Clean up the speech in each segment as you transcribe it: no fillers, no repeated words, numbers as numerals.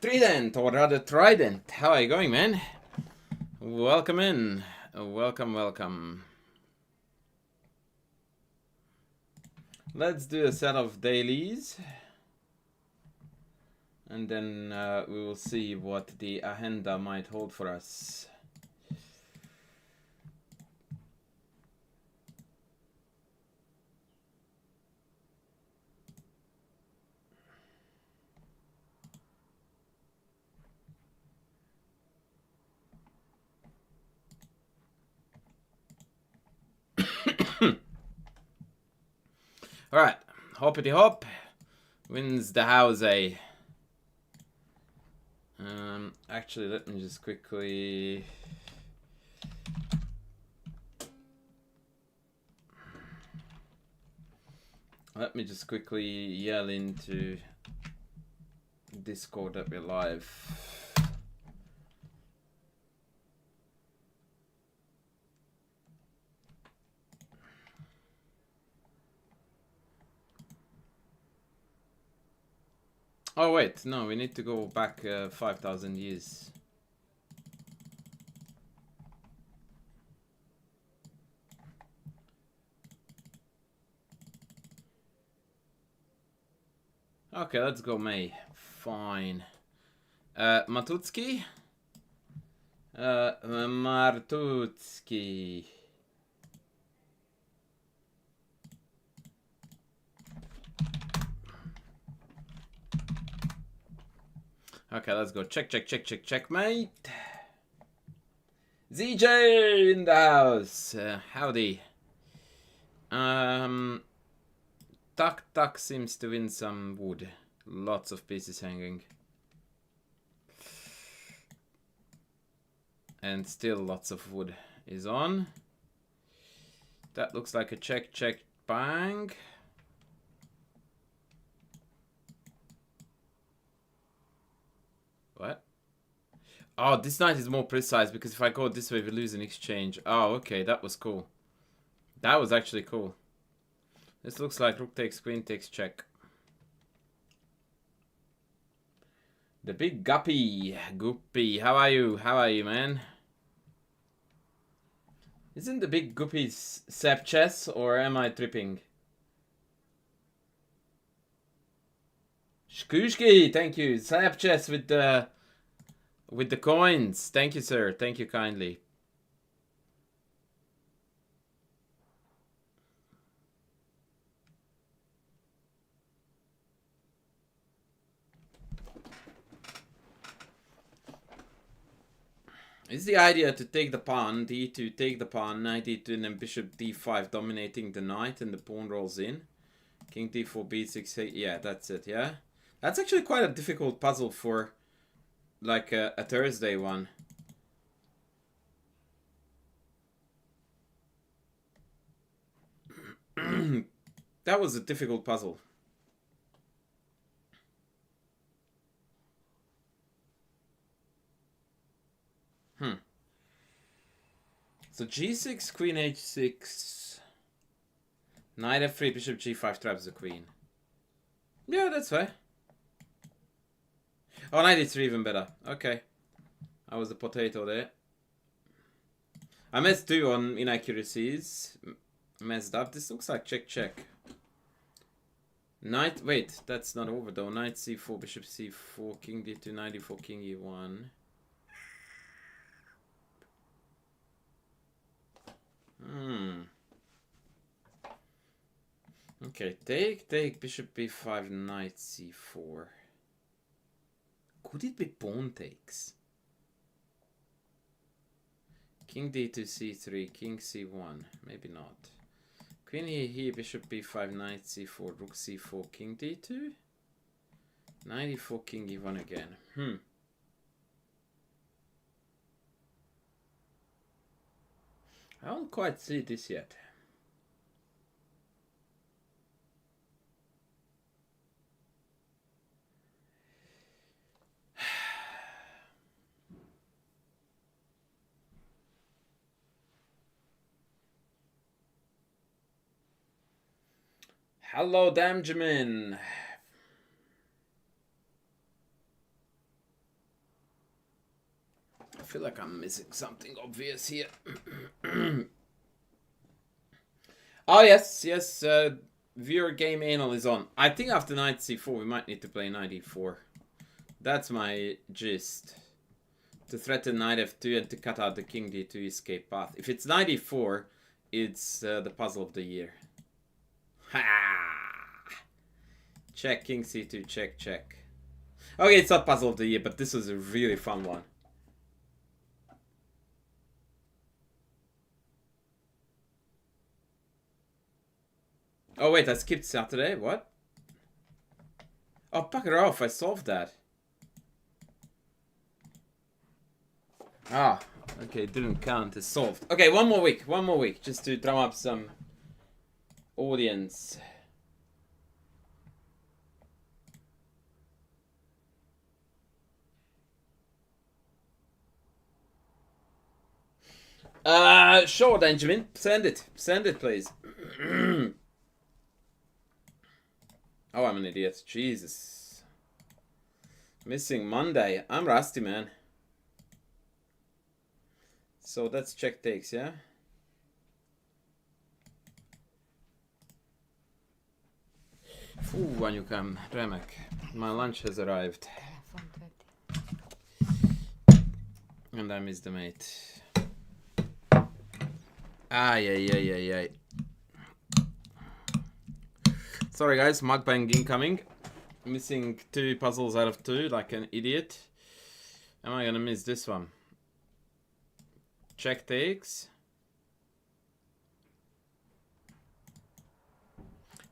Trident, or rather Trident. How are you going, man? Welcome in. Welcome, welcome. Let's do a set of dailies. And then we will see what the agenda might hold for us. Alright, hoppity hop wins the house A. Actually, let me just quickly... Let me just quickly yell into Discord that we're live. Oh wait, no, we need to go back 5,000 years. Okay, let's go May. Fine. Matutsky? Martutsky. Okay, let's go. Check, check, check, check, check, mate. ZJ in the house. Howdy. Tuck Tuck seems to win some wood. Lots of pieces hanging. And still lots of wood is on. That looks like a check, check, bang. What? Oh, this knight is more precise because if I go this way, we lose an exchange. Oh, okay, that was cool. That was actually cool. This looks like rook takes, queen takes, check. The big guppy. Guppy, how are you? How are you, man? Isn't the big guppy Sep chess, or am I tripping? Shkushki, thank you. Sep chess with the coins. Thank you, sir. Thank you kindly. Is the idea to take the pawn, d2, take the pawn, knight d2, and then bishop d5, dominating the knight, and the pawn rolls in? King d4, b6, yeah, that's it, yeah? That's actually quite a difficult puzzle for, like, a Thursday one. That was a difficult puzzle. So g6, queen h6, knight f3, bishop g5 traps the queen. Yeah, that's fine. Oh, knight h3 even better. Okay. I was a potato there. I messed too on inaccuracies. Messed up. This looks like check, check. Knight, wait, that's not over though. Knight c4, bishop c4, king d2, knight d4, king e1. Okay, take, bishop b5, knight c4. Could it be pawn takes? King d2, c3, king c1. Maybe not. Queen here, bishop b5, knight c4, rook c4, king d2. Knight e4, king e1 again. I don't quite see this yet. Hello, Damjamin. feel like I'm missing something obvious here. Oh, yes, yes. Viewer game anal is on. I think after knight c4, we might need to play knight e4. That's my gist. To threaten knight f2 and to cut out the king d2 escape path. If it's knight e4, it's the puzzle of the year. Ha! Check, king c2, check, check. Okay, it's not puzzle of the year, but this was a really fun one. Oh wait, I skipped Saturday, what? Oh, bugger off, I solved that. Ah, okay, it didn't count as solved. Okay, one more week, just to drum up some audience. Sure, Benjamin, send it, please. Oh, I'm an idiot, Jesus. Missing Monday, I'm rusty, man. So that's check takes, yeah? Ooh, when you come, Remek. My lunch has arrived. And I missed the mate. Ay. Sorry guys, mukbang incoming. Missing 2 puzzles out of 2, like an idiot. Am I gonna miss this one? Check takes.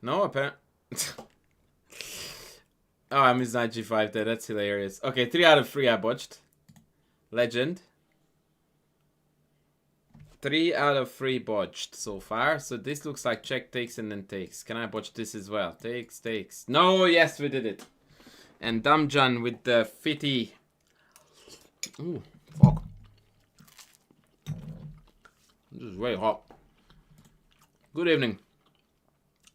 No, apparently. Oh, I missed knight g5 there. That's hilarious. Okay, 3 out of 3 I botched. Legend. 3 out of 3 botched so far. So this looks like check takes and then takes. Can I botch this as well? Takes. No, yes, we did it. And Damjan with the fitty. Ooh, fuck. This is way hot. Good evening.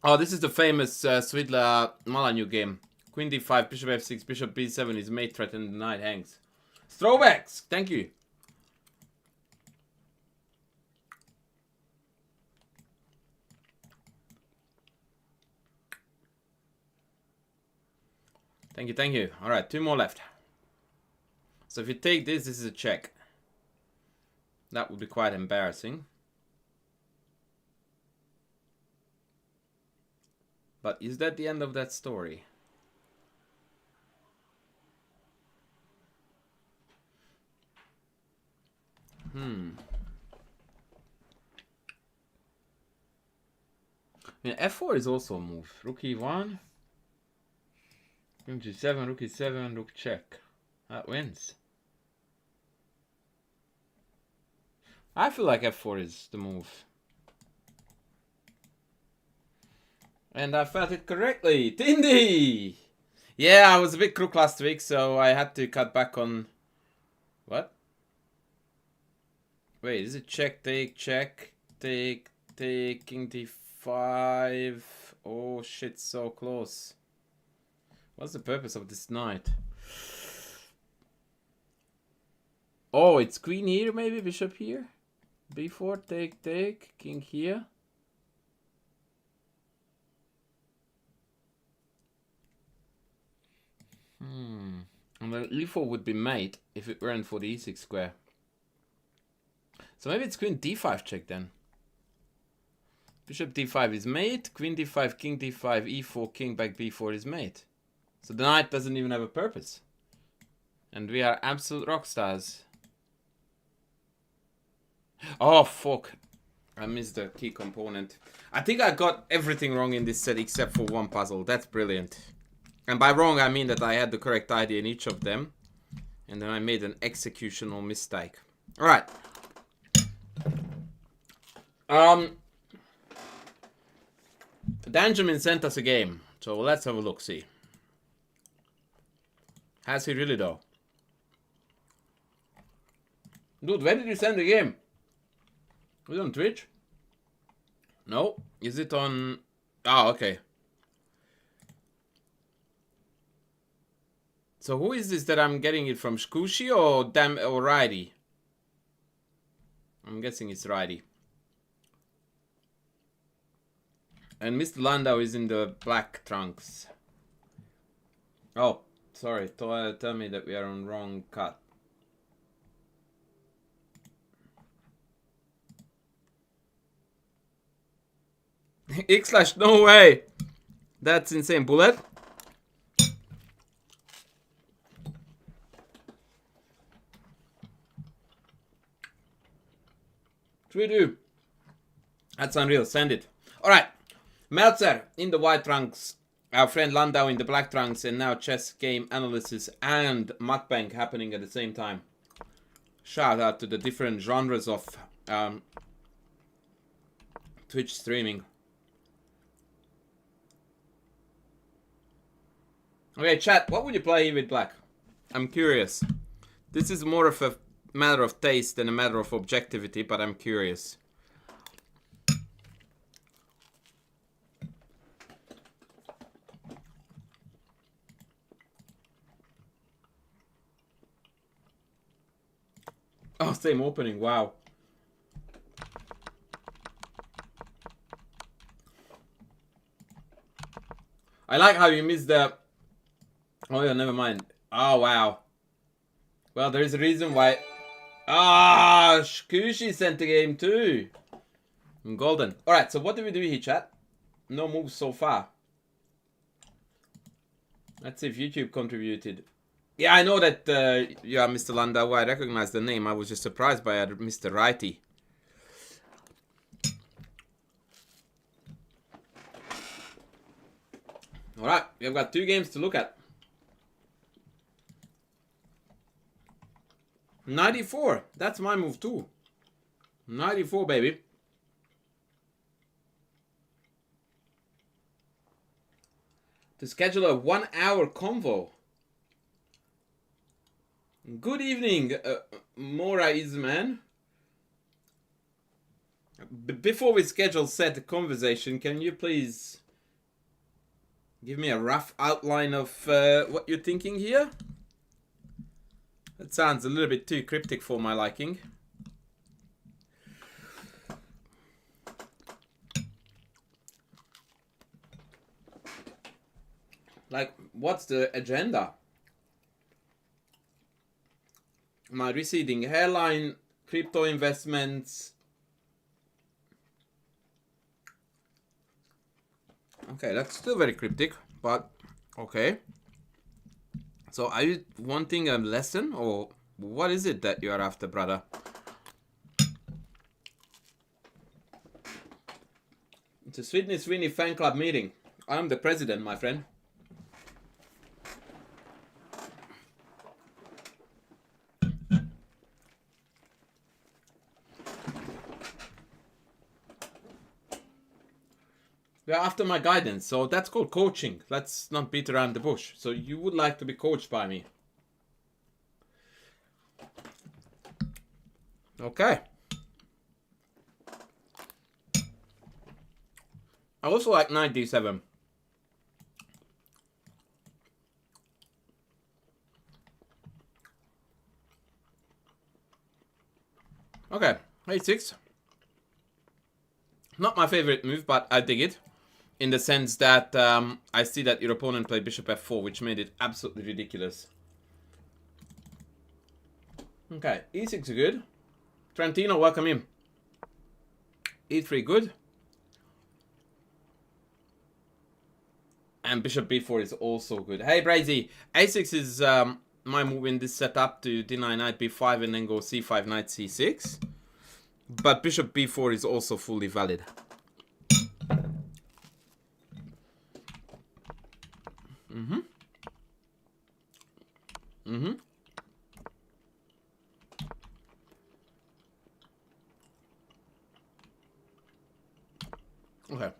Oh, this is the famous Svidla Malanyu game. Queen d5, bishop f6, bishop b7 is mate threat and the knight hangs. Throwbacks! Thank you. Thank you. Alright, 2 more left. So if you take this, this is a check. That would be quite embarrassing. But is that the end of that story? I mean, f4 is also a move. Rook e1. King g7, rook e7, rook check. That wins. I feel like f4 is the move. And I felt it correctly. Tindy! Yeah, I was a bit crook last week, so I had to cut back on... What? Wait, is it check, take, king d5? Oh shit, so close. What's the purpose of this knight? Oh, it's queen here, maybe? Bishop here? b4, take, king here. And then e4 would be mate if it weren't for the e6 square. So maybe it's queen d5 check then. Bishop d5 is mate, queen d5, king d5, e4, king back b4 is mate. So the knight doesn't even have a purpose. And we are absolute rock stars. Oh, fuck. I missed the key component. I think I got everything wrong in this set except for one puzzle. That's brilliant. And by wrong, I mean that I had the correct idea in each of them. And then I made an executional mistake. Alright. Benjamin sent us a game. So let's have a look-see. Has he really though? Dude, where did you send the game? Is it on Twitch? No. Is it on... Ah, okay. So who is this that I'm getting it from? Shkushi or Righty? I'm guessing it's righty. And Mr. Landau is in the black trunks. Oh, sorry. Tell me that we are on wrong cut. X/, no way! That's insane. Bullet? We do. That's unreal. Send it. Alright. Meltzer in the white trunks. Our friend Landau in the black trunks. And now chess game analysis and mukbang happening at the same time. Shout out to the different genres of Twitch streaming. Okay, chat. What would you play with black? I'm curious. This is more of a matter of taste than a matter of objectivity, but I'm curious. Oh, same opening, wow. I like how you missed the... Oh yeah, never mind. Oh, wow. Well, there is a reason why... Ah, Shkushi sent the game too. Golden. Alright, so what do we do here, chat? No moves so far. Let's see if YouTube contributed. Yeah, I know that you are Mr. Landau. I recognize the name. I was just surprised by Mr. Righty. Alright, we've got 2 games to look at. 94. That's my move too. 94, baby. To schedule a 1-hour convo. Good evening, Mora Isman. Before we schedule said conversation, can you please give me a rough outline of what you're thinking here? That sounds a little bit too cryptic for my liking. Like, what's the agenda? My receding hairline, crypto investments. Okay, that's still very cryptic, but okay. So are you wanting a lesson, or what is it that you are after, brother? It's a Sydney Sweeney fan club meeting. I'm the president, my friend. You're after my guidance, so that's called coaching. Let's not beat around the bush. So you would like to be coached by me. Okay. I also like 97. Okay, a6. Not my favorite move, but I dig it. In the sense that I see that your opponent played bishop f4, which made it absolutely ridiculous. Okay, e6 is good. Trentino, welcome in. e3 good. And bishop b4 is also good. Hey, Brazy, a6 is my move in this setup to deny knight b5 and then go c5, knight c6. But bishop b4 is also fully valid. Okay.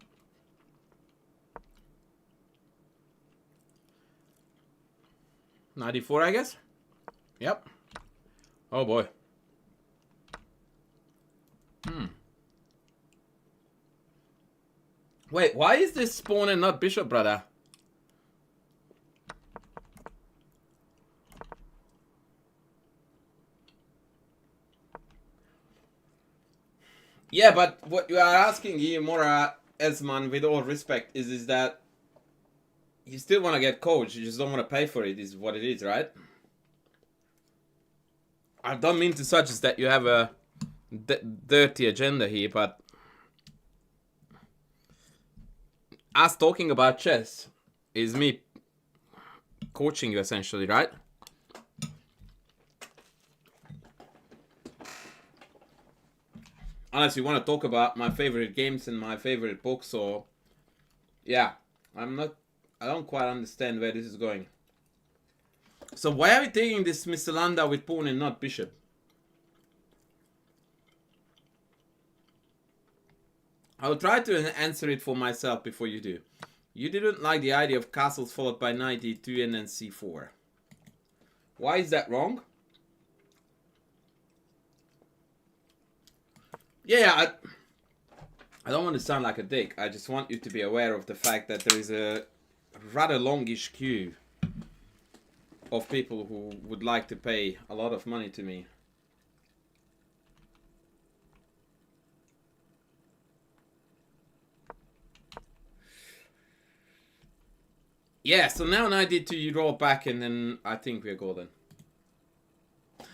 .94, I guess? Yep. Oh boy. Wait, why is this pawn and not bishop, brother? Yeah, but what you are asking here, Mora Esman, with all respect, is that you still want to get coached, you just don't want to pay for it, is what it is, right? I don't mean to suggest that you have a dirty agenda here, but us talking about chess is me coaching you essentially, right? Unless you want to talk about my favorite games and my favorite books, or yeah, I don't quite understand where this is going. So why are we taking this Mr. Landau with pawn and not bishop? I'll try to answer it for myself before you do. You didn't like the idea of castles followed by knight d2 and then c4. Why is that wrong? Yeah, I don't want to sound like a dick. I just want you to be aware of the fact that there is a rather longish queue of people who would like to pay a lot of money to me. Yeah, so now knight d2, you roll back, and then I think we're golden.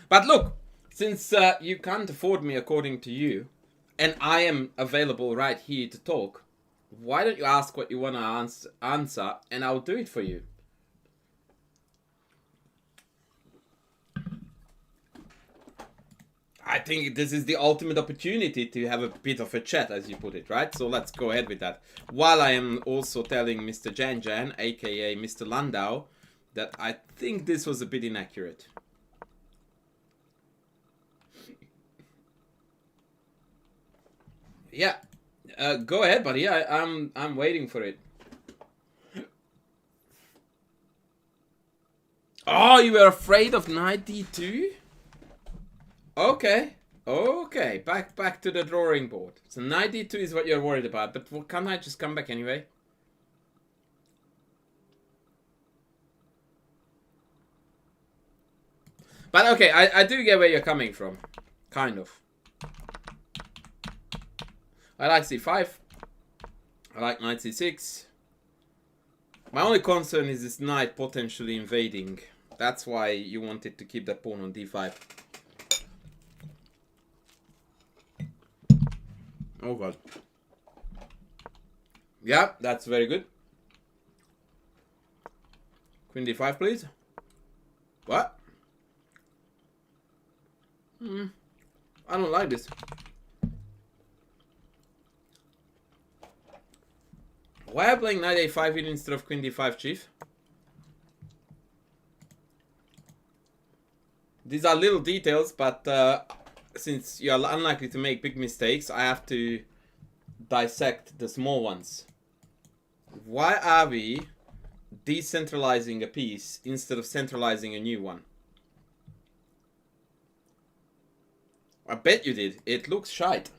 But look, since you can't afford me according to you, and I am available right here to talk, why don't you ask what you want to answer, and I'll do it for you. I think this is the ultimate opportunity to have a bit of a chat, as you put it, right? So let's go ahead with that. While I am also telling Mr. Jan, aka Mr. Landau, that I think this was a bit inaccurate. Yeah, go ahead, buddy. I'm waiting for it. Oh, you were afraid of knight d2? Okay, back to the drawing board. So knight d2 is what you're worried about, but can't I just come back anyway? But okay, I do get where you're coming from, kind of. I like c5. I like knight c6. My only concern is this knight potentially invading. That's why you wanted to keep that pawn on d5. Oh god. Yeah, that's very good. Queen d5, please. What? I don't like this. Why are you playing knight a5 here instead of queen d5, chief? These are little details, but since you are unlikely to make big mistakes, I have to dissect the small ones. Why are we decentralizing a piece instead of centralizing a new one? I bet you did. It looks shite.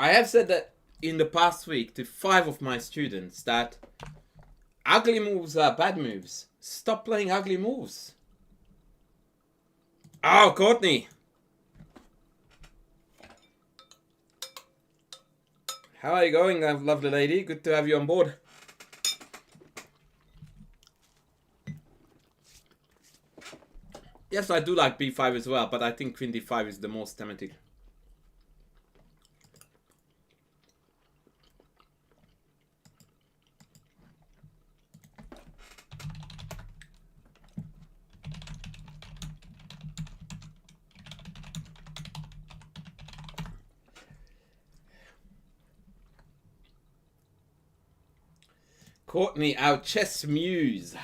I have said that in the past week to 5 of my students that ugly moves are bad moves. Stop playing ugly moves. Oh, Courtney. How are you going, lovely lady? Good to have you on board. Yes, I do like b5 as well, but I think queen d5 is the most thematic. Courtney, our chess muse,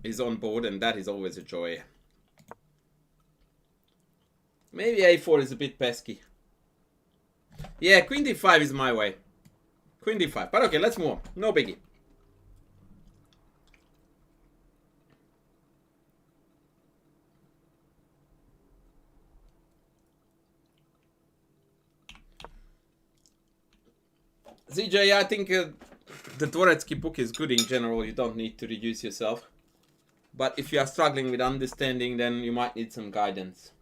is on board, and that is always a joy. Maybe a4 is a bit pesky. Yeah, queen d5 is my way. Queen d5. But okay, let's move on. No biggie. ZJ, I think the Dvoretsky book is good in general. You don't need to reduce yourself. But if you are struggling with understanding, then you might need some guidance.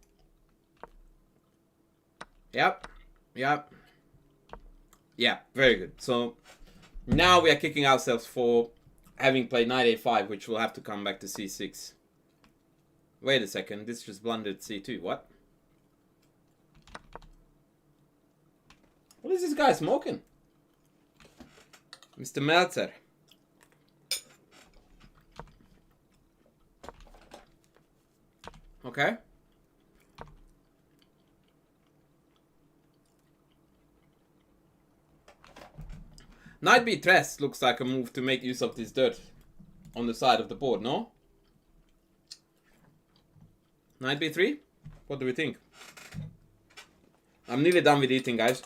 Yep. Yep. Yeah, very good. So now we are kicking ourselves for having played knight a5, which will have to come back to c6. Wait a second, this just blundered c2. What? What is this guy smoking? Mr. Meltzer. Okay. Knight b3 looks like a move to make use of this dirt on the side of the board, no? Knight b3? What do we think? I'm nearly done with eating, guys.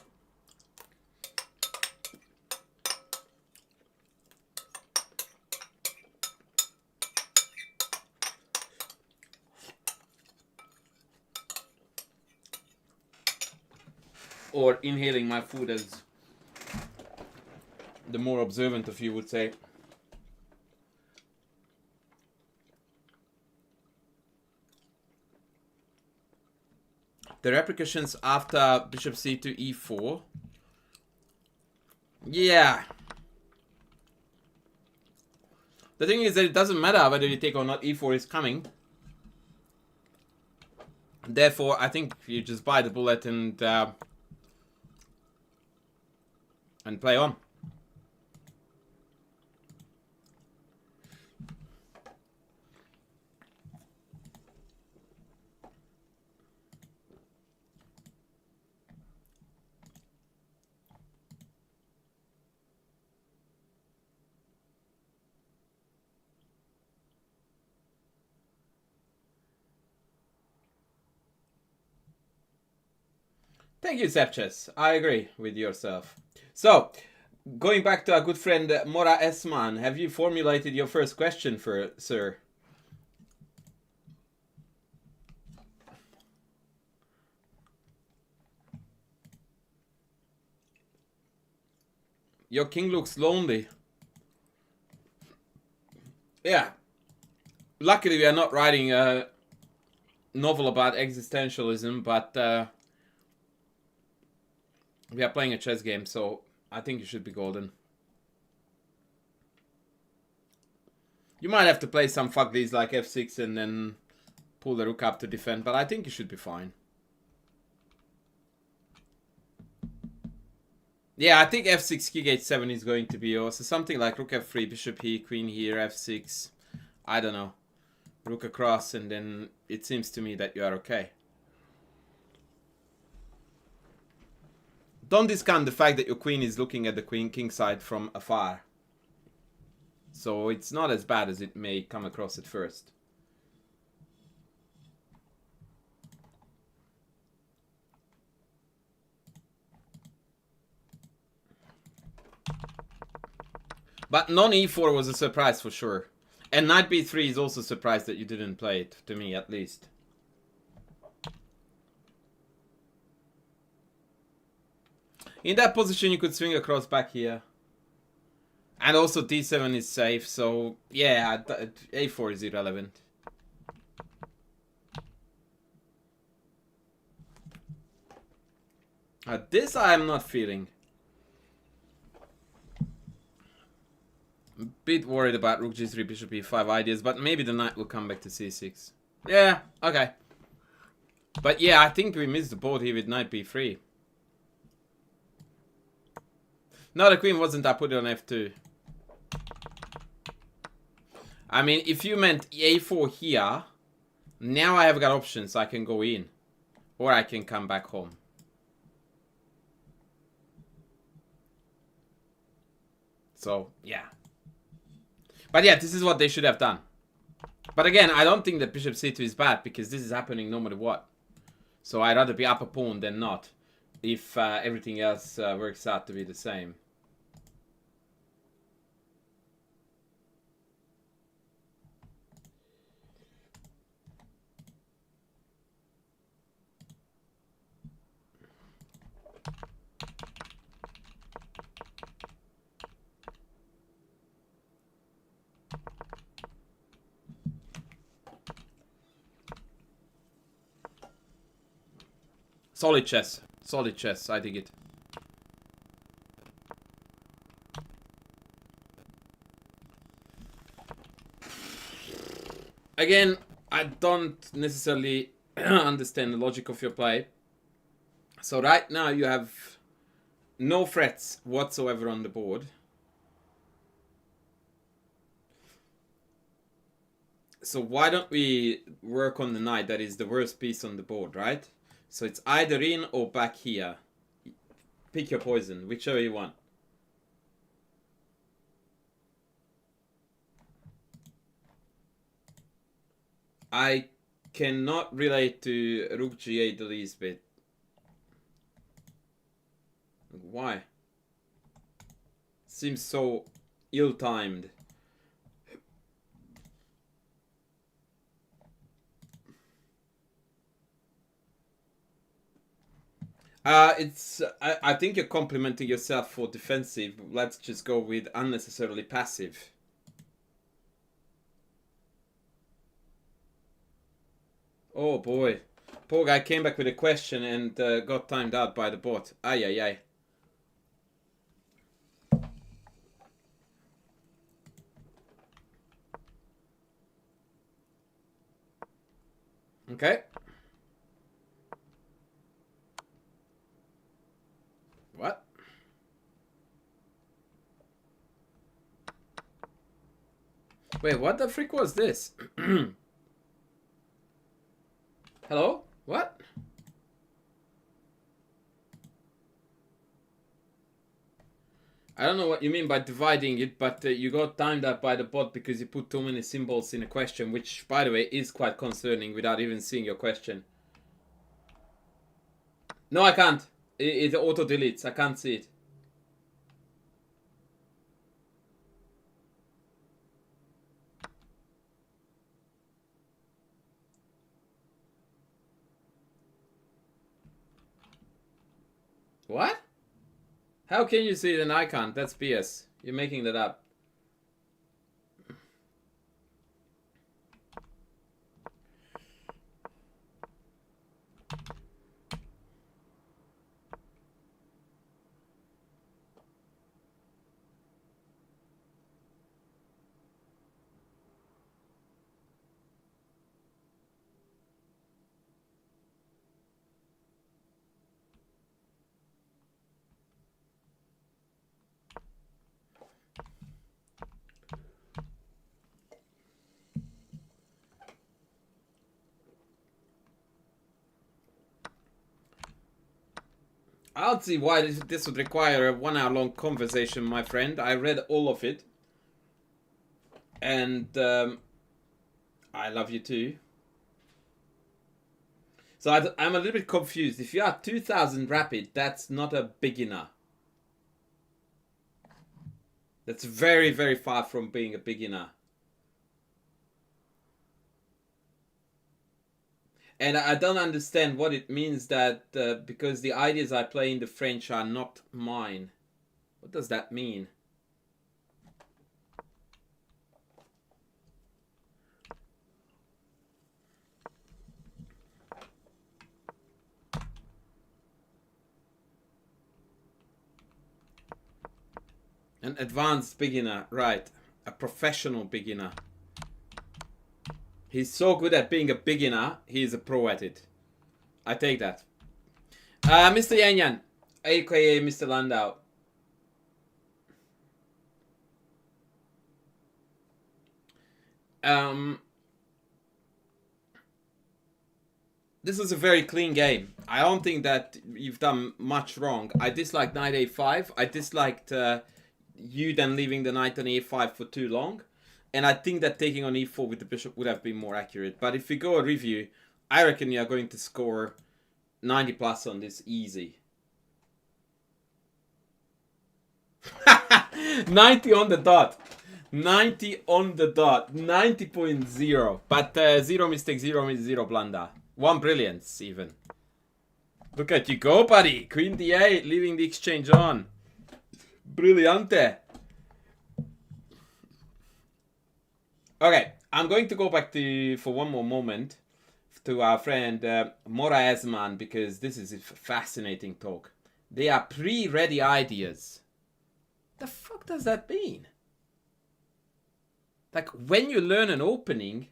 Or inhaling my food, as the more observant of you would say. The repercussions after bishop c2 e4. Yeah. The thing is that it doesn't matter whether you take or not, e4 is coming. Therefore, I think you just buy the bullet and play on. Thank you, Sepches. I agree with yourself. So, going back to our good friend Mora Esman, have you formulated your first question for sir? Your king looks lonely. Yeah. Luckily, we are not writing a novel about existentialism, but we are playing a chess game, so I think you should be golden. You might have to play some fuck these like f6 and then pull the rook up to defend, but I think you should be fine. Yeah, I think f6, king h7 is going to be also something like rook f3, bishop here, queen here, f6. I don't know. Rook across, and then it seems to me that you are okay. Don't discount the fact that your queen is looking at the queen-king side from afar. So it's not as bad as it may come across at first. But non-e4 was a surprise for sure. And knight b3 is also surprised that you didn't play it, to me at least. In that position you could swing across back here. And also d7 is safe, so yeah, a4 is irrelevant. This I am not feeling. A bit worried about rook g3, bishop e5 ideas, but maybe the knight will come back to c6. Yeah, okay. But yeah, I think we missed the board here with knight b3. No, the queen wasn't. I put it on f2. I mean, if you meant a4 here, now I have got options. I can go in. Or I can come back home. So, yeah. But yeah, this is what they should have done. But again, I don't think that bishop c2 is bad, because this is happening no matter what. So I'd rather be up a pawn than not, if everything else works out to be the same. Solid chess. Solid chess. I dig it. Again, I don't necessarily understand the logic of your play. So right now you have no threats whatsoever on the board. So why don't we work on the knight that is the worst piece on the board, right? So it's either in or back here. Pick your poison, whichever you want. I cannot relate to Rook G8 the least bit. Why? Seems so ill-timed. I think you're complimenting yourself for defensive. Let's just go with unnecessarily passive. Oh boy. Poor guy came back with a question and got timed out by the bot. Ay, ay, ay. Okay. What? Wait, what the frick was this? Hello? What? I don't know what you mean by dividing it, but you got timed out by the bot because you put too many symbols in a question, which, by the way, is quite concerning without even seeing your question. No, I can't. It auto-deletes. I can't see it. What? How can you see it and I can't? That's BS. You're making that up. I don't see why this would require a 1 hour long conversation, my friend. I read all of it. And I love you too. So I'm a little bit confused. If you are 2000 rapid, that's not a beginner. That's very, very far from being a beginner. And I don't understand what it means that because the ideas I play in the French are not mine. What does that mean? An advanced beginner, right. A professional beginner. He's so good at being a beginner, he's a pro at it. I take that. Mr. Yanyan, aka Mr. Landau. This is a very clean game. I don't think that you've done much wrong. I disliked knight a5. I disliked you then leaving the knight on a5 for too long. And I think that taking on e4 with the bishop would have been more accurate. But if we go a review, I reckon you are going to score 90 plus on this easy. 90 on the dot. 90 on the dot. 90.0. But zero mistake, zero blunder. One brilliance, even. Look at you go, buddy. Queen d8, leaving the exchange on. Brillante. Okay, I'm going to go back to for one more moment to our friend Mora Esman, because this is a fascinating talk. They are pre-ready ideas. The fuck does that mean? Like, when you learn an opening,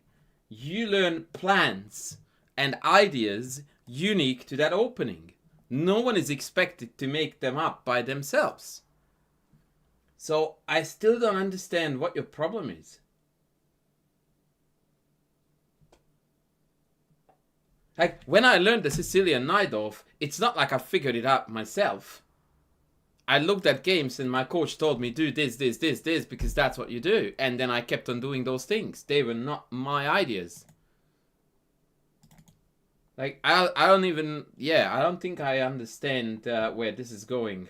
you learn plans and ideas unique to that opening. No one is expected to make them up by themselves. So I still don't understand what your problem is. Like, when I learned the Sicilian Night Off, it's not like I figured it out myself. I looked at games and my coach told me, do this, this, this, this, because that's what you do. And then I kept on doing those things. They were not my ideas. Like, I don't even, I don't think I understand where this is going.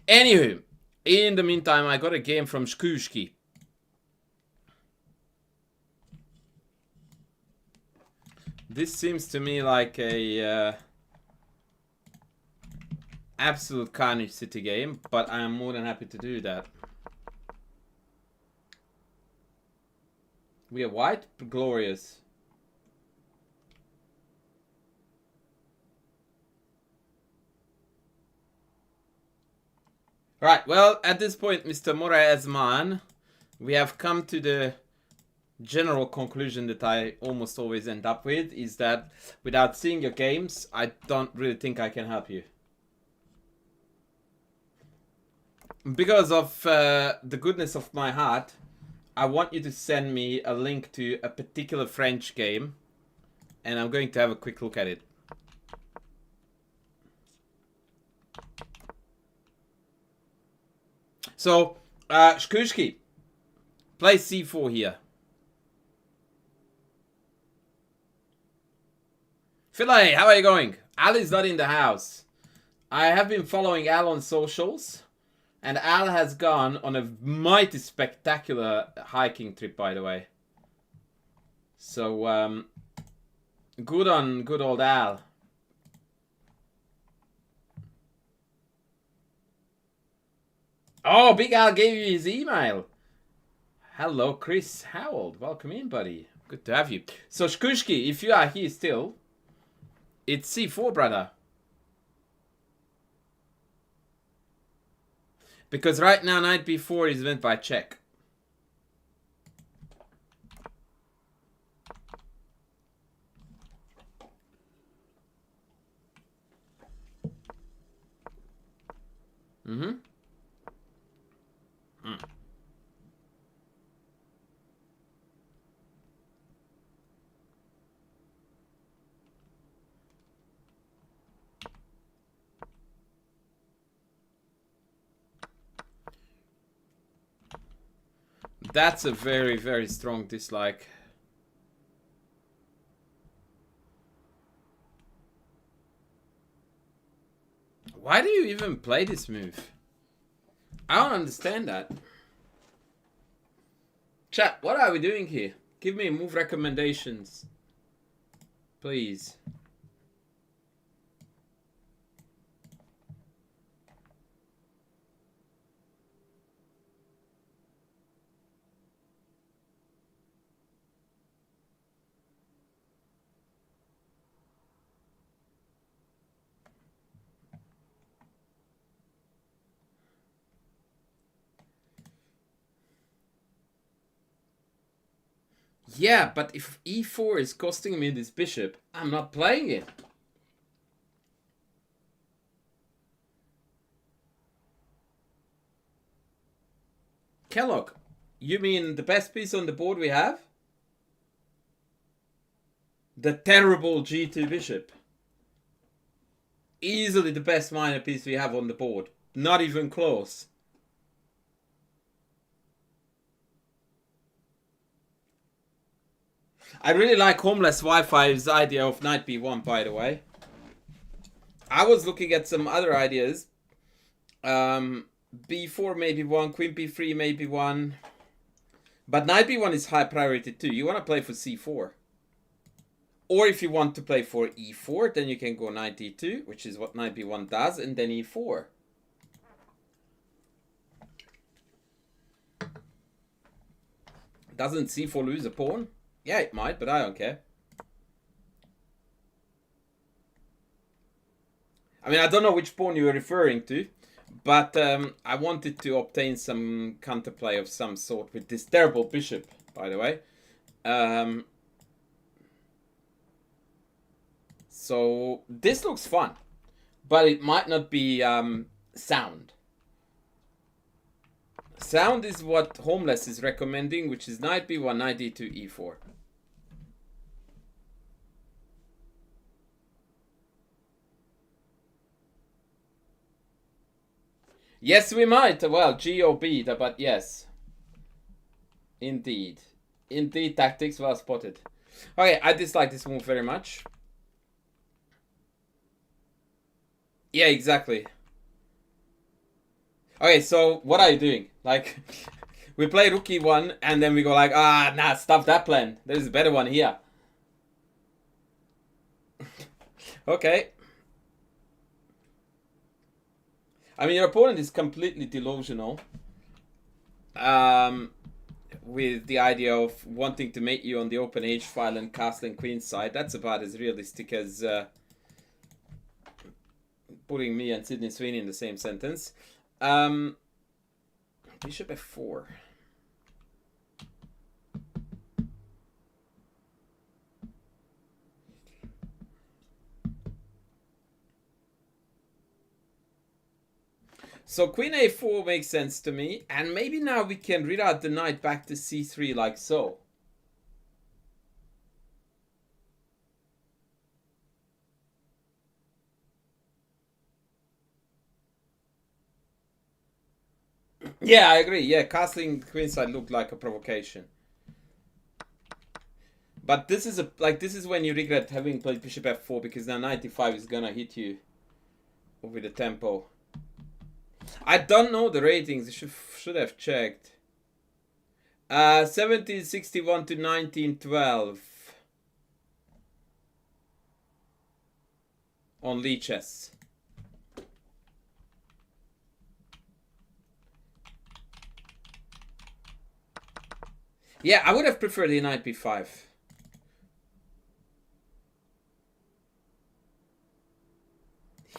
Anywho, in the meantime, I got a game from Shkushki. This seems to me like a absolute Carnage City game, but I am more than happy to do that. We are white, glorious. Right, well, at this point, Mr. Mora Esman, we have come to the general conclusion that I almost always end up with, is that without seeing your games, I don't really think I can help you. Because of the goodness of my heart, I want you to send me a link to a particular French game, and I'm going to have a quick look at it. So, Shkushki, play c4 here. Philae, how are you going? Al is not in the house. I have been following Al on socials, and Al has gone on a mighty spectacular hiking trip, by the way. So, good on good old Al. Oh, Big Al gave you his email. Hello, Chris Howell. Welcome in, buddy. Good to have you. So, Shkushki, if you are here still, it's c4, brother. Because right now, knight b4 is went by check. Mm-hmm. That's a very, very strong dislike. Why do you even play this move? I don't understand that. Chat, what are we doing here? Give me move recommendations, please. Yeah, but if e4 is costing me this bishop, I'm not playing it. Kellogg, you mean the best piece on the board we have? The terrible g2 bishop. Easily the best minor piece we have on the board. Not even close. I really like Homeless Wi-Fi's idea of knight b1, by the way. I was looking at some other ideas. b4 maybe one, queen b3 maybe one. But knight b1 is high priority too. You want to play for c4. Or if you want to play for e4, then you can go knight d2, which is what knight b1 does, and then e4. Doesn't c4 lose a pawn? Yeah, it might, but I don't care. I mean, I don't know which pawn you were referring to, but I wanted to obtain some counterplay of some sort with this terrible bishop, by the way. So this looks fun, but it might not be sound. Sound is what Homeless is recommending, which is knight b1, knight d2, e4. Yes, we might. Well, G or B, but yes. Indeed. Indeed, tactics well spotted. Okay, I dislike this move very much. Yeah, exactly. Okay, so what are you doing? Like, we play rook e1, and then we go like, nah, stop that plan. There's a better one here. Okay. I mean, your opponent is completely delusional. With the idea of wanting to mate you on the open H file and castling queenside. That's about as realistic as putting me and Sydney Sweeney in the same sentence. Bishop f4. So queen a4 makes sense to me, and maybe now we can reroute the knight back to c3 like so. Yeah, I agree. Yeah, castling queenside looked like a provocation. But this is this is when you regret having played bishop f4, because now knight d5 is gonna hit you with the tempo. I don't know the ratings. I should have checked. 1761 to 1912 on Lee Chess. Yeah, I would have preferred the knight b5.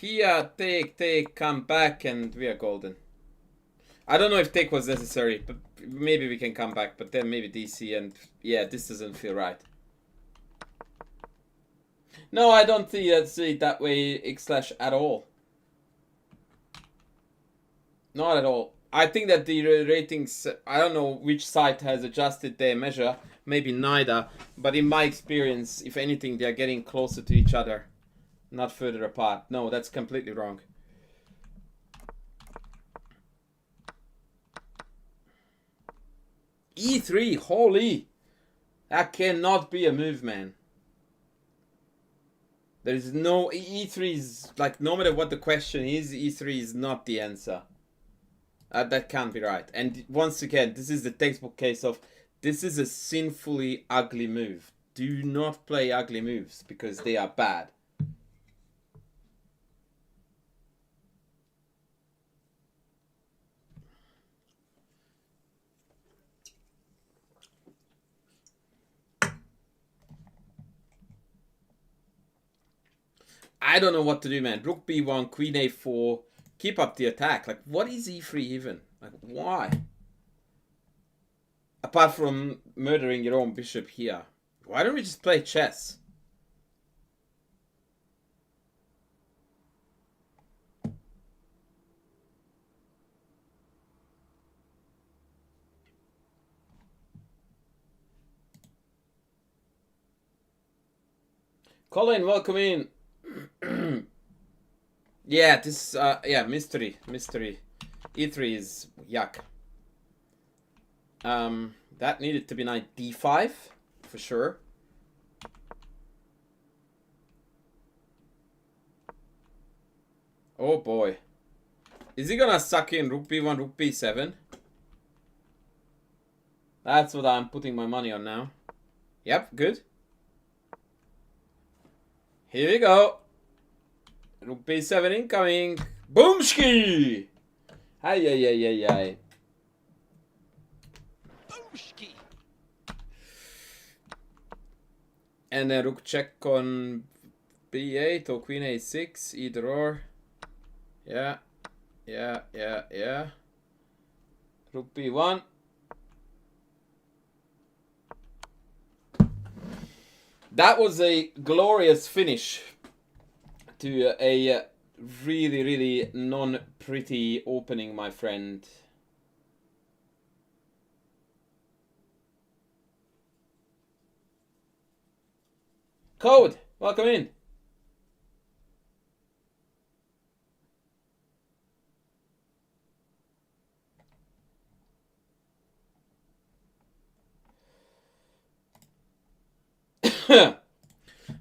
Here, take, come back, and we are golden. I don't know if take was necessary, but maybe we can come back, but then maybe DC, and yeah, this doesn't feel right. No, I don't see it that way, x/ at all. Not at all. I think that the ratings, I don't know which site has adjusted their measure, maybe neither, but in my experience, if anything, they're getting closer to each other, not further apart. No, that's completely wrong. E3, holy! That cannot be a move, man. There is no... E3 is, like, no matter what the question is, E3 is not the answer. That can't be right. And once again, this is the textbook case of, this is a sinfully ugly move. Do not play ugly moves, because they are bad. I don't know what to do, man. Rook b1, queen a4. Keep up the attack. Like, what is e3 even? Like, why? Apart from murdering your own bishop here. Why don't we just play chess? Colin, welcome in. Yeah, this, yeah, mystery. E3 is yuck. That needed to be knight d5, for sure. Oh boy. Is he gonna suck in rook b1, rook b7? That's what I'm putting my money on now. Yep, good. Here we go. Rook b7 incoming. Boomski! Ay. Boomski! And then rook check on b8 or queen a6, either or. Yeah. Rook b1. That was a glorious finish to a really, really non-pretty opening, my friend. Code, welcome in.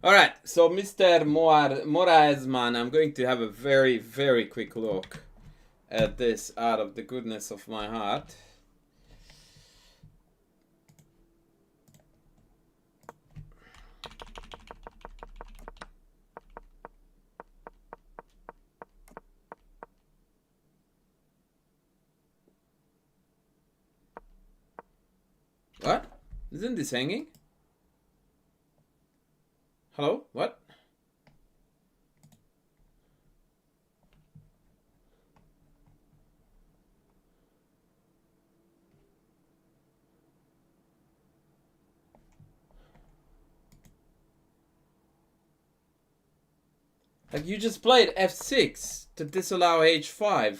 Alright, so Mr. Moraesman, I'm going to have a very, very quick look at this out of the goodness of my heart. What? Isn't this hanging? Hello? What? Like, you just played f6 to disallow h5.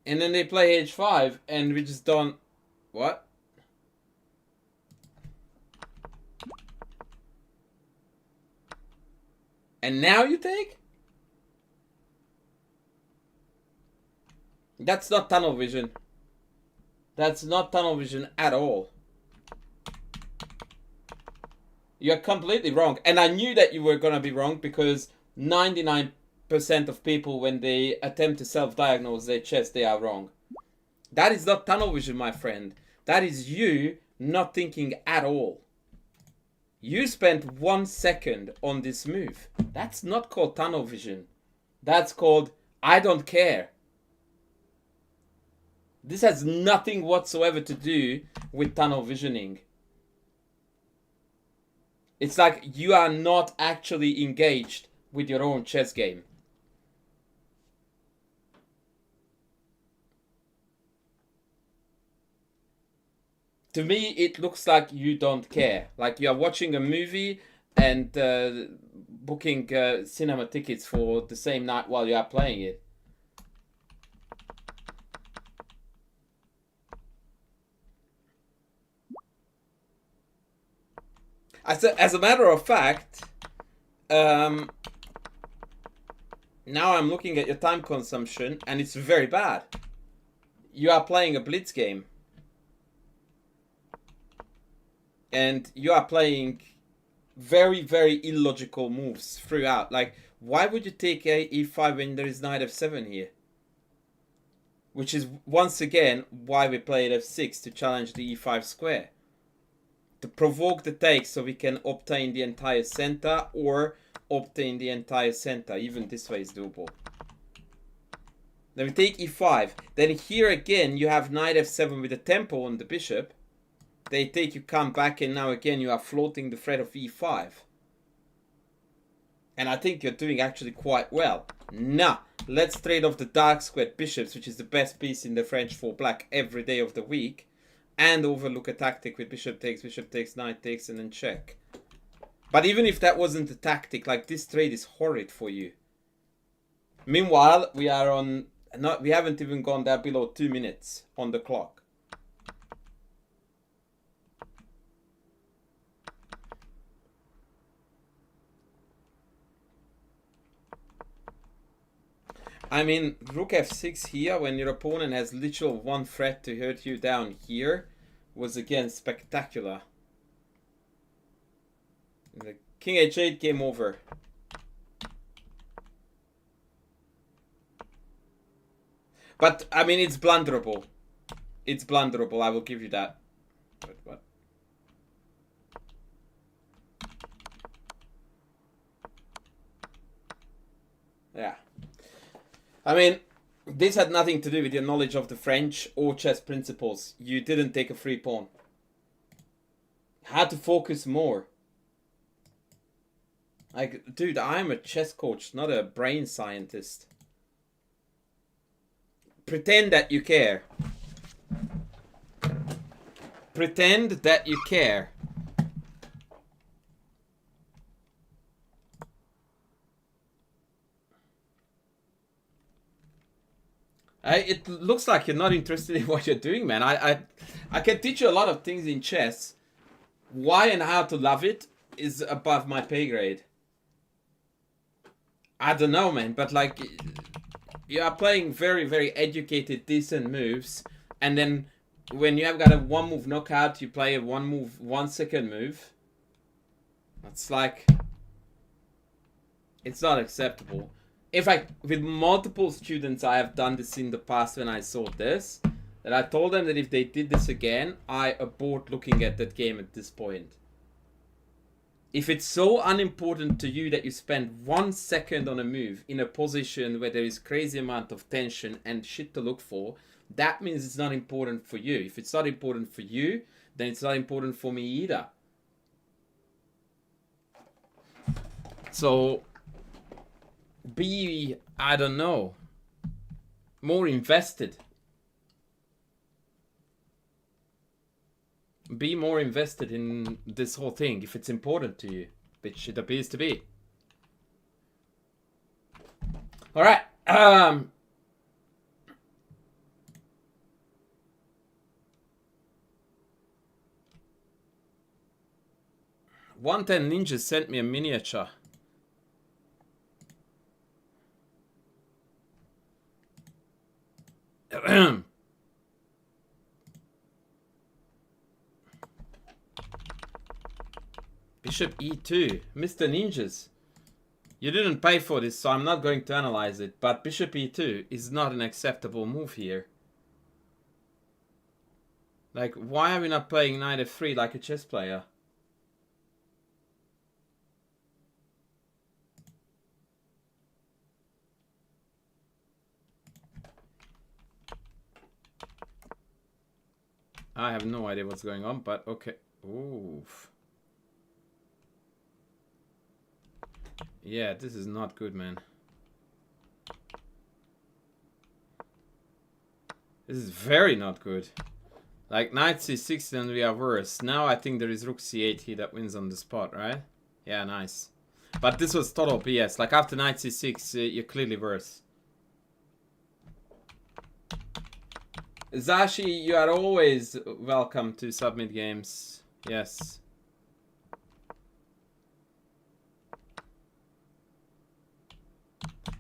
And then they play h5 and we just don't... What? And now you take? That's not tunnel vision. That's not tunnel vision at all. You're completely wrong. And I knew that you were going to be wrong because 99% of people, when they attempt to self-diagnose their chess, they are wrong. That is not tunnel vision, my friend. That is you not thinking at all. You spent 1 second on this move. That's not called tunnel vision. That's called I don't care. This has nothing whatsoever to do with tunnel visioning. It's like you are not actually engaged with your own chess game. To me, it looks like you don't care. Like you are watching a movie and booking cinema tickets for the same night while you are playing it. As a matter of fact, now I'm looking at your time consumption and it's very bad. You are playing a blitz game. And you are playing very, very illogical moves throughout. Like, why would you take e5 when there is knight f7 here? Which is, once again, why we played f6 to challenge the e5 square. To provoke the take so we can obtain the entire center or obtain the entire center. Even this way is doable. Then we take e5. Then here again, you have knight f7 with a tempo on the bishop. They take, you come back, and now again you are floating the threat of e5. And I think you're doing actually quite well. Now, let's trade off the dark squared bishops, which is the best piece in the French for black every day of the week. And overlook a tactic with bishop takes, knight takes, and then check. But even if that wasn't the tactic, like this trade is horrid for you. Meanwhile, we are on, we haven't even gone there below 2 minutes on the clock. I mean, rook f6 here, when your opponent has literal one threat to hurt you down here, was again spectacular. The king h8, game over. But, I mean, it's blunderable. It's blunderable, I will give you that. But what? Yeah. I mean, this had nothing to do with your knowledge of the French or chess principles. You didn't take a free pawn. Had to focus more. Like, dude, I'm a chess coach, not a brain scientist. Pretend that you care. Pretend that you care. It looks like you're not interested in what you're doing, man. I can teach you a lot of things in chess. Why and how to love it is above my pay grade. I don't know, man, but like, you are playing very, very educated, decent moves, and then when you have got a one move knockout, you play a one move, 1 second move. That's like, it's not acceptable. In fact, with multiple students, I have done this in the past when I saw this, that I told them that if they did this again, I abort looking at that game at this point. If it's so unimportant to you that you spend 1 second on a move in a position where there is crazy amount of tension and shit to look for, that means it's not important for you. If it's not important for you, then it's not important for me either. So, be, I don't know, more invested. Be more invested in this whole thing if it's important to you, which it appears to be. All right. 110 Ninjas sent me a miniature. Bishop e2. Mr. Ninjas. You didn't pay for this, so I'm not going to analyze it. But Bishop e2 is not an acceptable move here. Like, why are we not playing knight f3 like a chess player? I have no idea what's going on, but okay. Oof. Yeah, this is not good, man. This is very not good. Like, knight c6 and we are worse. Now I think there is rook c8 here that wins on the spot, right? Yeah, nice. But this was total BS. Like, after knight c6, you're clearly worse. Zashi, you are always welcome to submit games. Yes.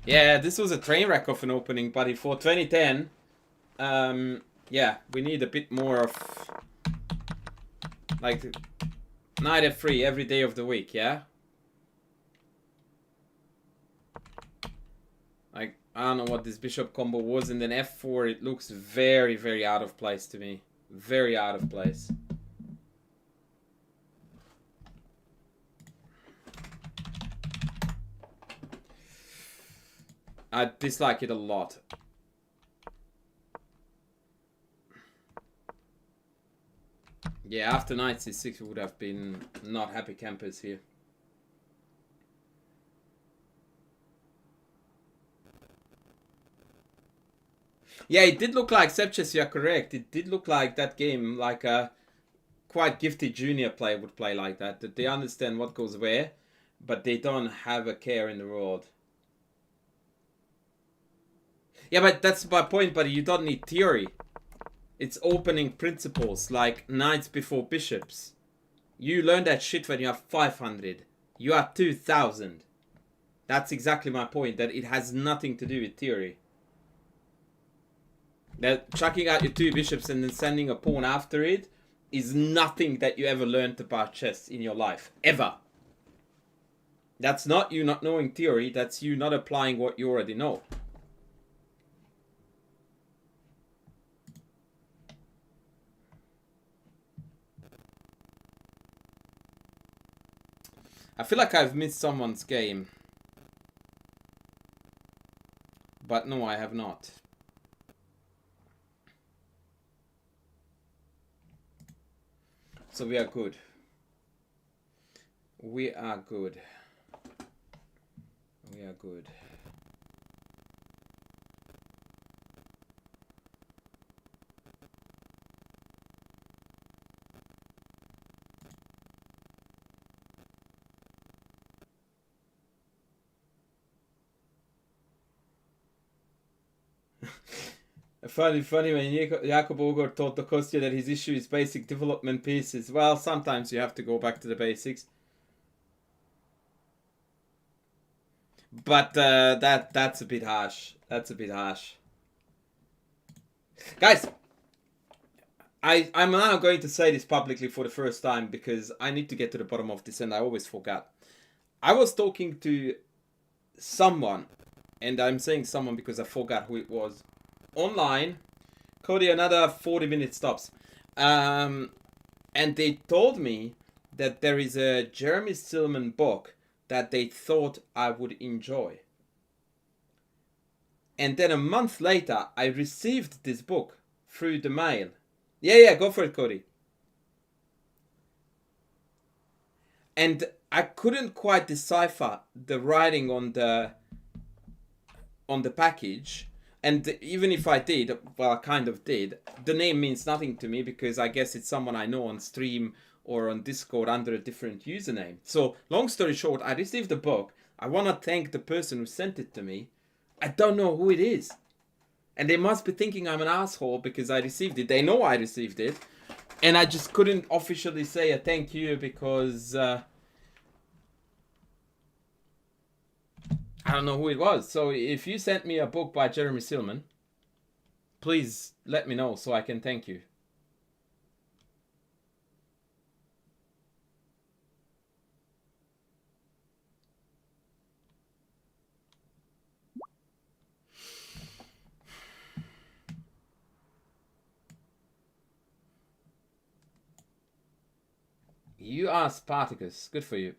Yeah, this was a train wreck of an opening, buddy. For 2010, yeah, we need a bit more of, like, knight f3 every day of the week, yeah? Like, I don't know what this bishop combo was, and then f4, it looks very, very out of place to me. Very out of place. I dislike it a lot. Yeah, after knight c6 we would have been not happy campers here. Yeah, it did look like, Sepches, you're correct. It did look like that game, like a quite gifted junior player would play like that. That they understand what goes where, but they don't have a care in the world. Yeah, but that's my point, buddy. You don't need theory. It's opening principles, like knights before bishops. You learn that shit when you are 500. You are 2000. That's exactly my point, that it has nothing to do with theory. That chucking out your 2 bishops and then sending a pawn after it is nothing that you ever learned about chess in your life. Ever. That's not you not knowing theory, that's you not applying what you already know. I feel like I've missed someone's game. But no, I have not. So we are good. We are good. We are good. Funny when Jakob Ogor told the Kostya that his issue is basic development pieces. Well, sometimes you have to go back to the basics. But that's a bit harsh. That's a bit harsh. Guys, I'm now going to say this publicly for the first time because I need to get to the bottom of this and I always forgot. I was talking to someone, and I'm saying someone because I forgot who it was, online. Cody, another 40 minutes stops. And they told me that there is a Jeremy Silman book that they thought I would enjoy. And then a month later, I received this book through the mail. Yeah, go for it, Cody. And I couldn't quite decipher the writing on the package. And even if I did, well, I kind of did, the name means nothing to me because I guess it's someone I know on stream or on Discord under a different username. So, long story short, I received the book. I want to thank the person who sent it to me. I don't know who it is. And they must be thinking I'm an asshole because I received it. They know I received it. And I just couldn't officially say a thank you because I don't know who it was. So if you sent me a book by Jeremy Silman, please let me know so I can thank you. You are Spartacus. Good for you.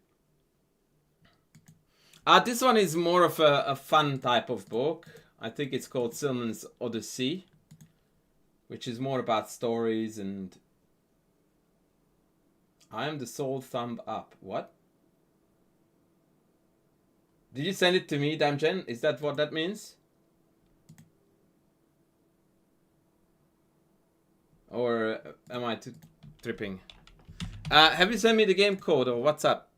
This one is more of a fun type of book. I think it's called Silman's Odyssey, which is more about stories and... I am the sole thumb up. What? Did you send it to me, Damjen? Is that what that means? Or am I tripping? Have you sent me the game code or what's up?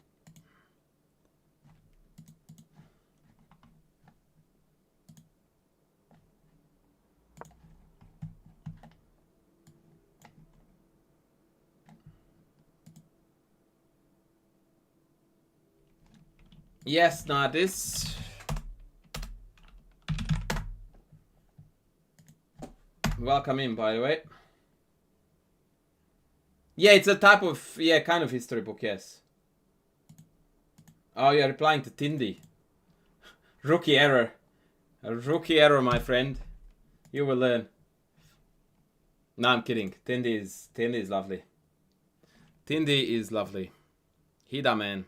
Yes, Nardis. Welcome in, by the way. Yeah, it's a type of, yeah, kind of history book, yes. Oh, you're replying to Tindy. Rookie error. A rookie error, my friend. You will learn. No, I'm kidding. Tindy is lovely. Tindy is lovely. Hida, man.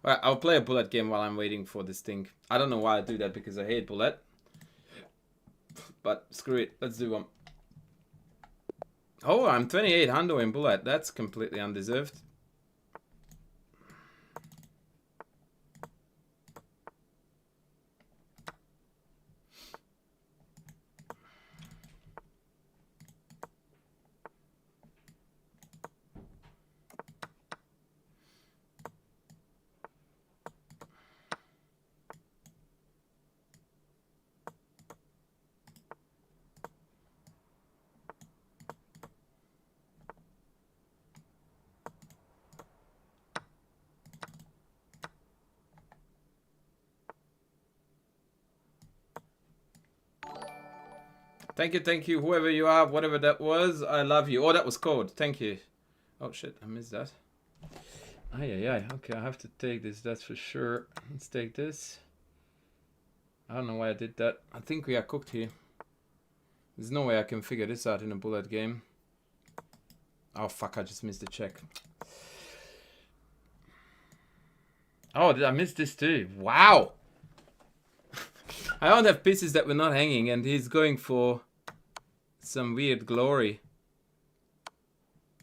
Alright, I'll play a bullet game while I'm waiting for this thing. I don't know why I do that because I hate bullet. But screw it. Let's do one. Oh, I'm 28 hundo in bullet. That's completely undeserved. Thank you, whoever you are, whatever that was. I love you. Oh, that was code. Thank you. Oh, shit, I missed that. Ay. Okay, I have to take this, that's for sure. Let's take this. I don't know why I did that. I think we are cooked here. There's no way I can figure this out in a bullet game. Oh, fuck, I just missed the check. Oh, did I miss this too? Wow! I don't have pieces that were not hanging, and he's going for some weird glory.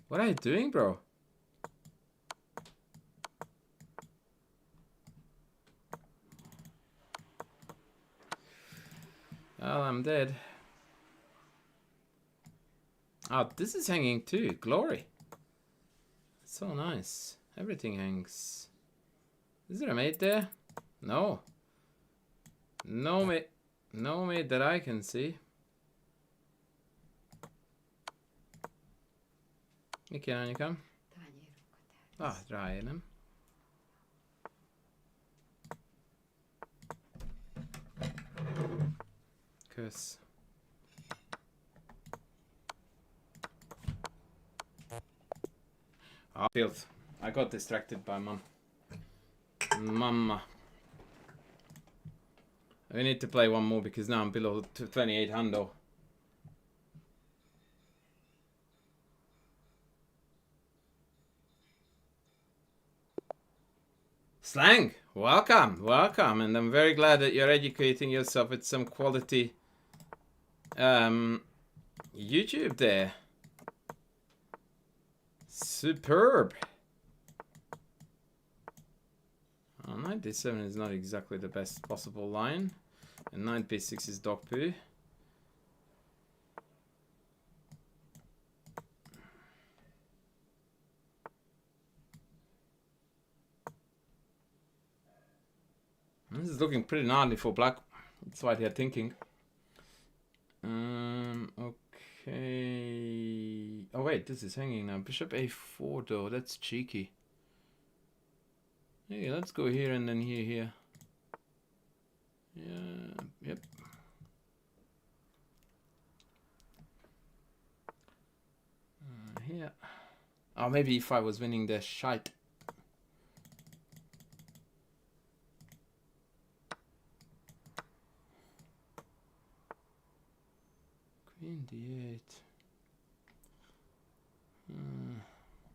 What are you doing, bro? Well, I'm dead. Oh, this is hanging too. Glory. So nice. Everything hangs. Is there a mate there? No. No mate. No mate that I can see. Mikä anyukám? Ah, ráérem. Kösz. Ah, filth. I got distracted by mom. Mama. We need to play one more because now I'm below 28 hundo. Slang, welcome, welcome, and I'm very glad that you're educating yourself with some quality YouTube there. Superb. Oh, knight d7 is not exactly the best possible line, and knight b6 is dog poo. This is looking pretty gnarly for black. That's what they're thinking. Okay. Oh wait, this is hanging now. Bishop a4 though. That's cheeky. Hey, let's go here and then here. Yeah. Yep. Here. Oh, maybe if I was winning the shite. Queen d8.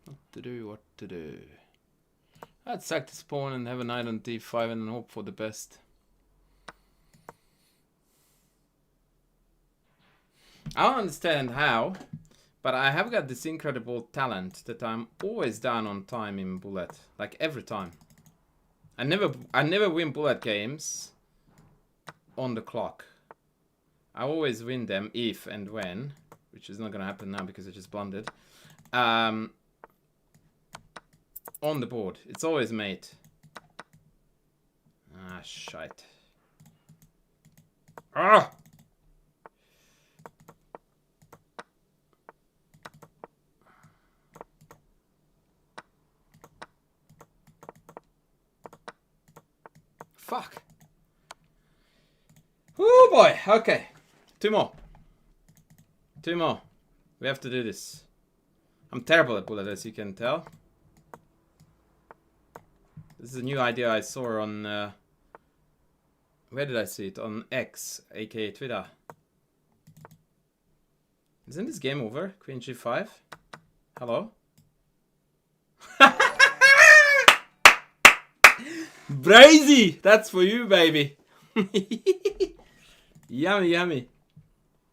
What to do, what to do. I'd sack this pawn and have a knight on d5 and hope for the best. I don't understand how, but I have got this incredible talent that I'm always down on time in bullet. Like every time. I never win bullet games on the clock. I always win them if and when, which is not gonna happen now because I just blundered. On the board. It's always mate. Ah, shite. Ah! Fuck. Oh boy. Okay. Two more. We have to do this. I'm terrible at bullet, as you can tell. This is a new idea I saw on... where did I see it? On X, aka Twitter. Isn't this game over? Queen g5? Hello? Brazy! That's for you, baby. Yummy, yummy.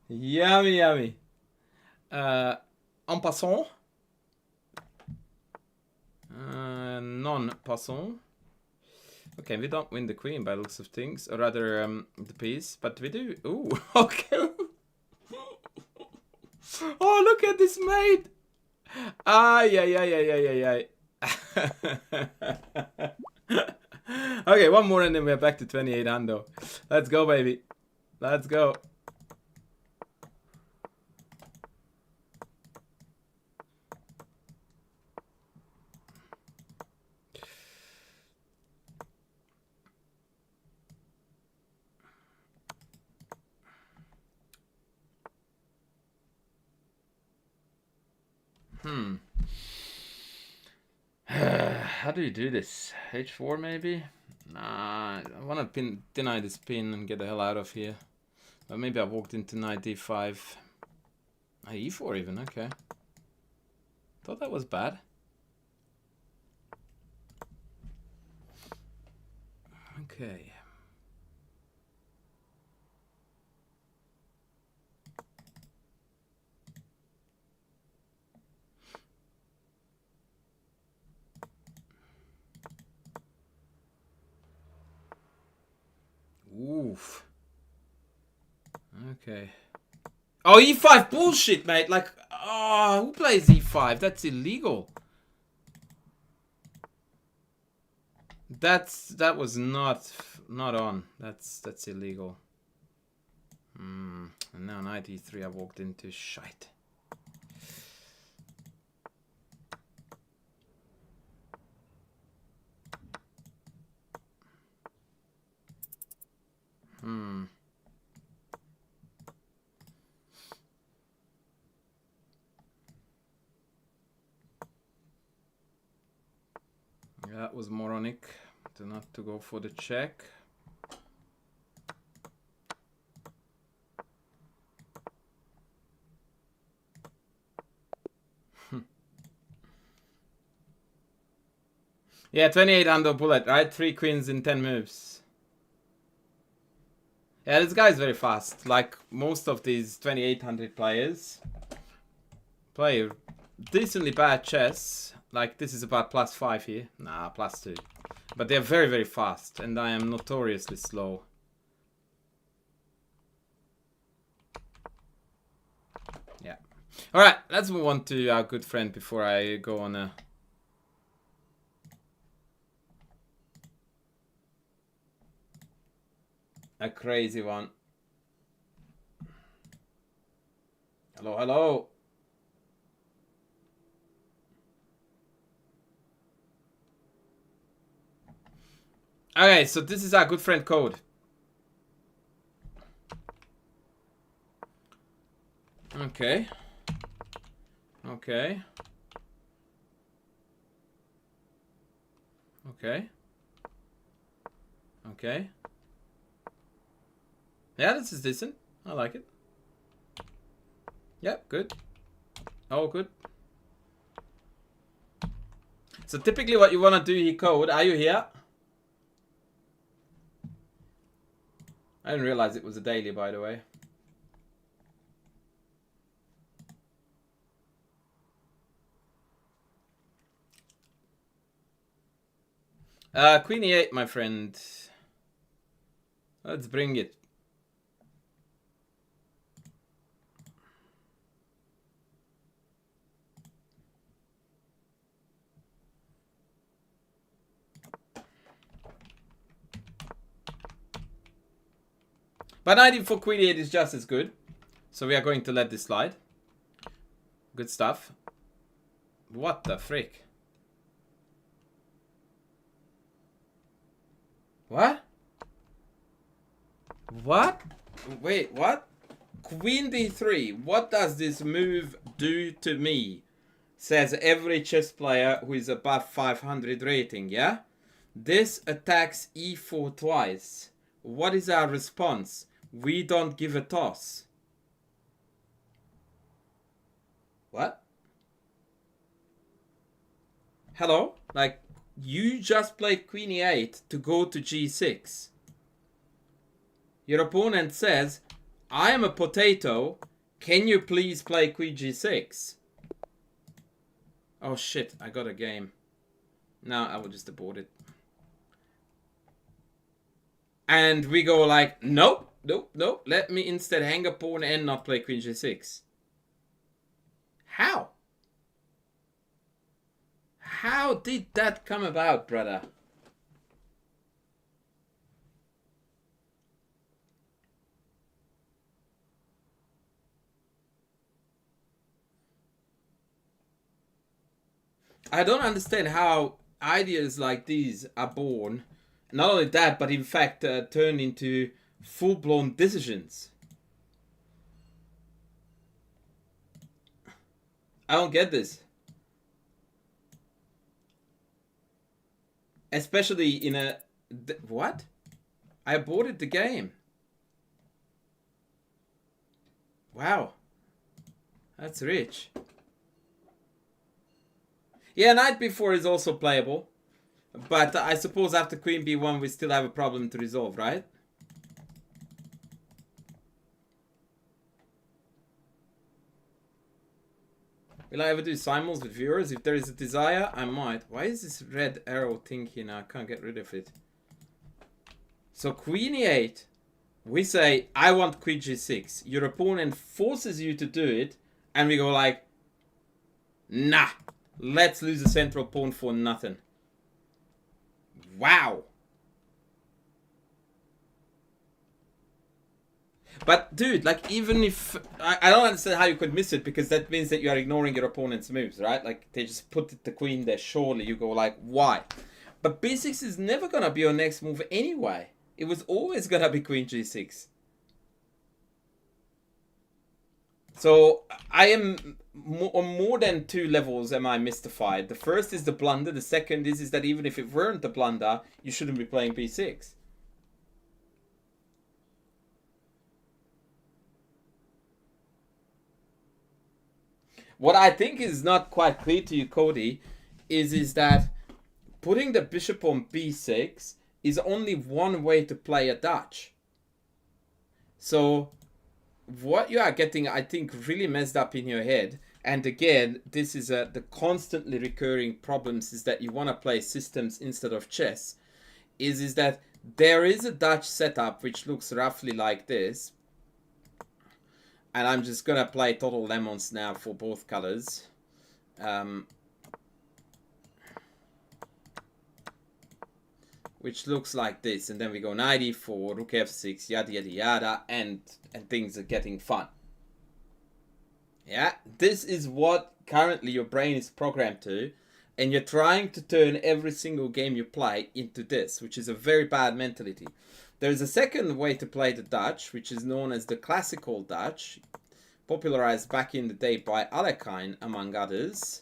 Yummy, yummy. En passant. Non-passant. Okay, we don't win the queen by looks of things. Or rather, the piece. But we do... Ooh, okay. Oh, look at this mate. Ay. Okay, one more and then we're back to 28 hundo. Let's go, baby. Let's go. How do you do this? H4 maybe? Nah, I want to deny this pin and get the hell out of here. But maybe I walked into knight d5. E4 even, okay. Thought that was bad. Okay. Oof. Okay. Oh, e5 bullshit, mate. Like, oh, who plays e5? That's illegal. That was not on. That's illegal. And now knight e3. I walked into shite. That was moronic. To not to go for the check. Yeah, 2800 bullet, right? 3 queens in 10 moves. Yeah, this guy's very fast. Like most of these 2800 players play decently bad chess. Like this is about +5 here. Nah, +2. But they're very, very fast. And I am notoriously slow. Yeah. Alright, let's move on to our good friend before I go on a crazy one. Hello, hello. Okay, so this is our good friend code. Okay. Okay. Okay. Okay. Yeah, this is decent. I like it. Yep, good. Oh, good. So typically what you want to do here, code, are you here? I didn't realize it was a daily, by the way. Queen e8, my friend. Let's bring it. But knight for queen e8 is just as good. So we are going to let this slide. Good stuff. What the frick? What? What? Wait, what? Queen d3. What does this move do to me? Says every chess player who is above 500 rating, yeah? This attacks e4 twice. What is our response? We don't give a toss. What? Hello? Like, you just played queen e8 to go to g6. Your opponent says, I am a potato. Can you please play queen g6? Oh shit, I got a game. No, I will just abort it. And we go like, nope, nope, nope. Let me instead hang a pawn and not play queen g6. How? How did that come about, brother? I don't understand how ideas like these are born. Not only that, but in fact turn into full-blown decisions. I don't get this. Especially in a... What? I aborted the game. Wow. That's rich. Yeah, knight b4 is also playable. But I suppose after queen b1 we still have a problem to resolve, right? Will I ever do simuls with viewers? If there is a desire, I might. Why is this red arrow thing here now? I can't get rid of it. So queen e8. We say, I want queen g6. Your opponent forces you to do it, and we go like, nah, let's lose a central pawn for nothing. Wow. But dude, like, even if I don't understand how you could miss it, because that means that you are ignoring your opponent's moves, right? Like, they just put the queen there. Surely you go like, why? But b6 is never gonna be your next move anyway. It was always gonna be queen g6. So I am on more than two levels am I mystified. The first is the blunder. The second is that even if it weren't the blunder, you shouldn't be playing b6. What I think is not quite clear to you, Cody, is that putting the bishop on b6 is only one way to play a Dutch. So what you are getting, I think, really messed up in your head. And again, this is the constantly recurring problems, is that you want to play systems instead of chess. Is that there is a Dutch setup which looks roughly like this. And I'm just going to play total lemons now for both colors. Which looks like this. And then we go knight e4, rook f6, yada yada yada. And things are getting fun. Yeah, this is what currently your brain is programmed to. And you're trying to turn every single game you play into this, which is a very bad mentality. There's a second way to play the Dutch, which is known as the classical Dutch, popularized back in the day by Alekhine, among others,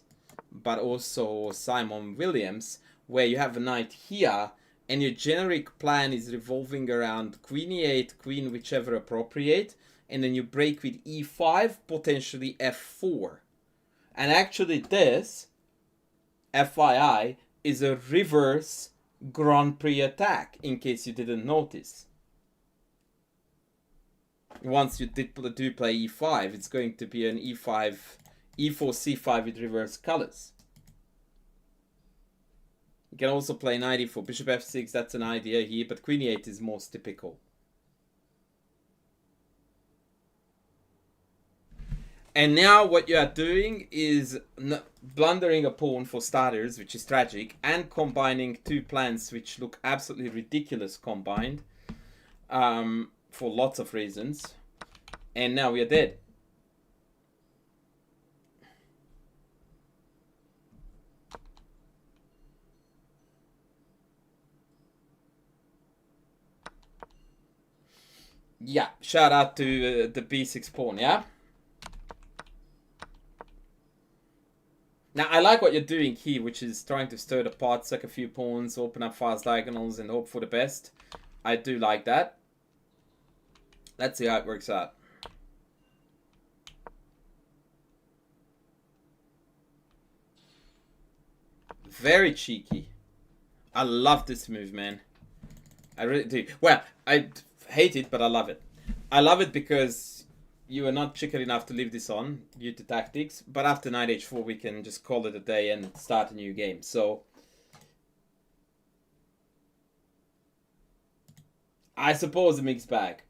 but also Simon Williams, where you have a knight here, and your generic plan is revolving around queen e8, queen whichever appropriate, and then you break with e5, potentially f4. And actually this, FYI, is a reverse Grand Prix attack, in case you didn't notice. Once you do play e5, it's going to be an e5, e4, c5 with reverse colors. You can also play knight e4, bishop f6, that's an idea here, but queen e8 is most typical. And now what you are doing is blundering a pawn for starters, which is tragic, and combining two plans which look absolutely ridiculous combined, for lots of reasons. And now we are dead. Yeah, shout out to the b6 pawn, yeah? Now, I like what you're doing here, which is trying to stir the pot, suck a few pawns, open up fast diagonals, and hope for the best. I do like that. Let's see how it works out. Very cheeky. I love this move, man. I really do. Well, I hate it, but I love it. I love it because you are not chicken enough to leave this on due to tactics. But after knight h4, we can just call it a day and start a new game. So I suppose a mixed bag.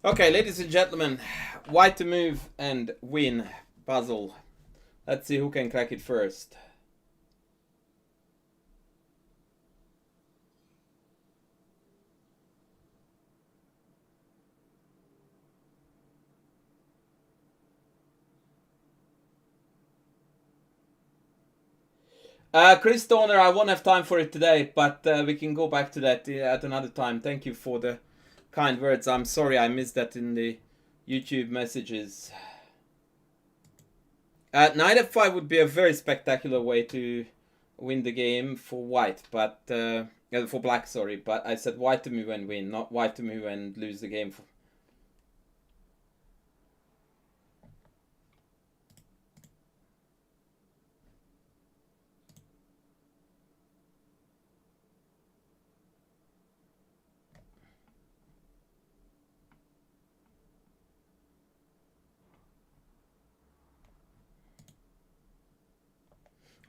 Okay, ladies and gentlemen, white to move and win puzzle. Let's see who can crack it first. Chris Stoner, I won't have time for it today, but we can go back to that at another time. Thank you for the kind words. I'm sorry I missed that in the YouTube messages. Knight f5 would be a very spectacular way to win the game for white, but for black, sorry. But I said white to move and win, not white to move and lose the game.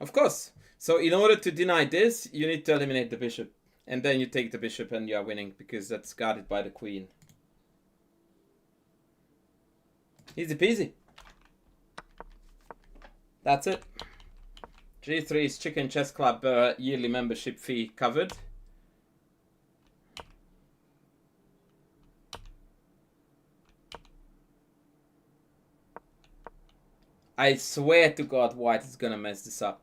Of course. So in order to deny this, you need to eliminate the bishop. And then you take the bishop and you are winning, because that's guarded by the queen. Easy peasy. That's it. G3's Chicken Chess Club yearly membership fee covered. I swear to God, White is gonna mess this up.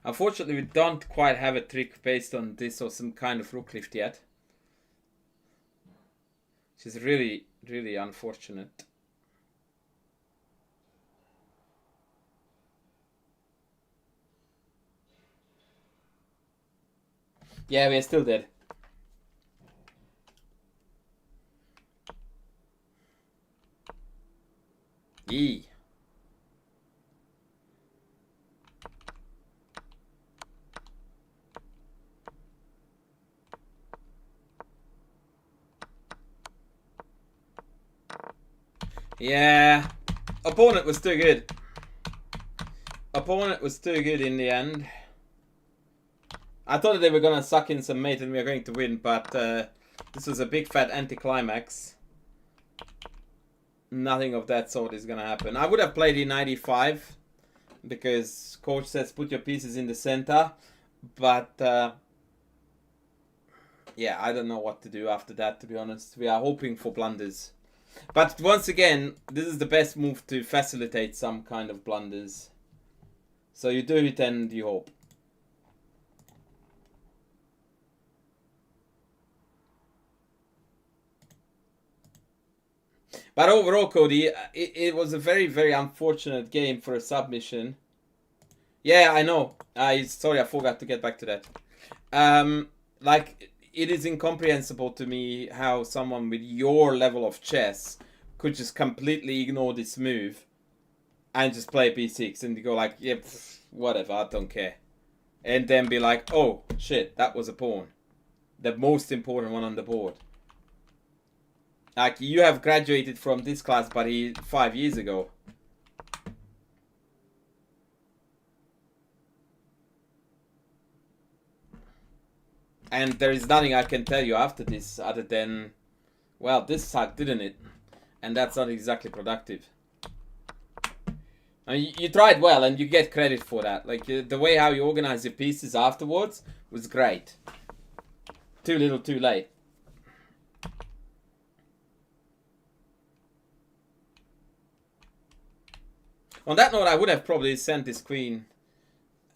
Unfortunately, we don't quite have a trick based on this or some kind of rook lift yet. Which is really, really unfortunate. Yeah, we're still dead. Yee. Yeah. Opponent was too good. Opponent was too good in the end. I thought they were gonna suck in some mate and we were going to win, but this was a big fat anticlimax. Nothing of that sort is gonna happen. I would have played in 95 because coach says put your pieces in the center, but yeah, I don't know what to do after that, to be honest. We are hoping for blunders. But once again, this is the best move to facilitate some kind of blunders. So you do it and you hope. But overall, Cody, it was a very, very unfortunate game for a submission. Yeah, I know. Sorry, I forgot to get back to that. Like, it is incomprehensible to me how someone with your level of chess could just completely ignore this move and just play b6 and you go like, yeah, whatever, I don't care. And then be like, oh, shit, that was a pawn. The most important one on the board. Like, you have graduated from this class, buddy, 5 years ago. And there is nothing I can tell you after this other than, well, this sucked, didn't it? And that's not exactly productive. I mean, you tried well and you get credit for that. Like, the way how you organize your pieces afterwards was great. Too little, too late. On that note, I would have probably sent this queen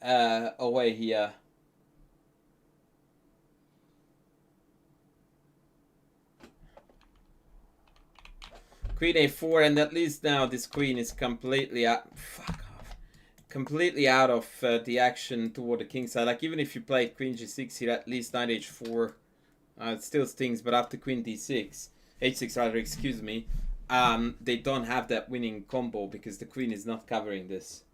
away here. Queen a4, and at least now this queen is completely out. Fuck off. Completely out of the action toward the king side. Like, even if you played queen g6 here, at least knight h4, it still stings. But after queen d6, h6 rather, excuse me, they don't have that winning combo because the queen is not covering this.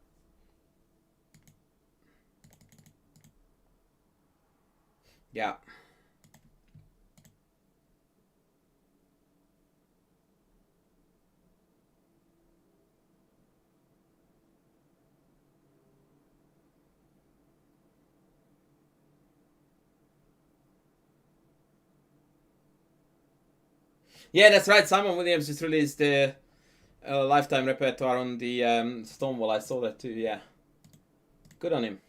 Yeah. Yeah, that's right. Simon Williams just released the lifetime repertoire on the Stonewall. I saw that too, yeah. Good on him.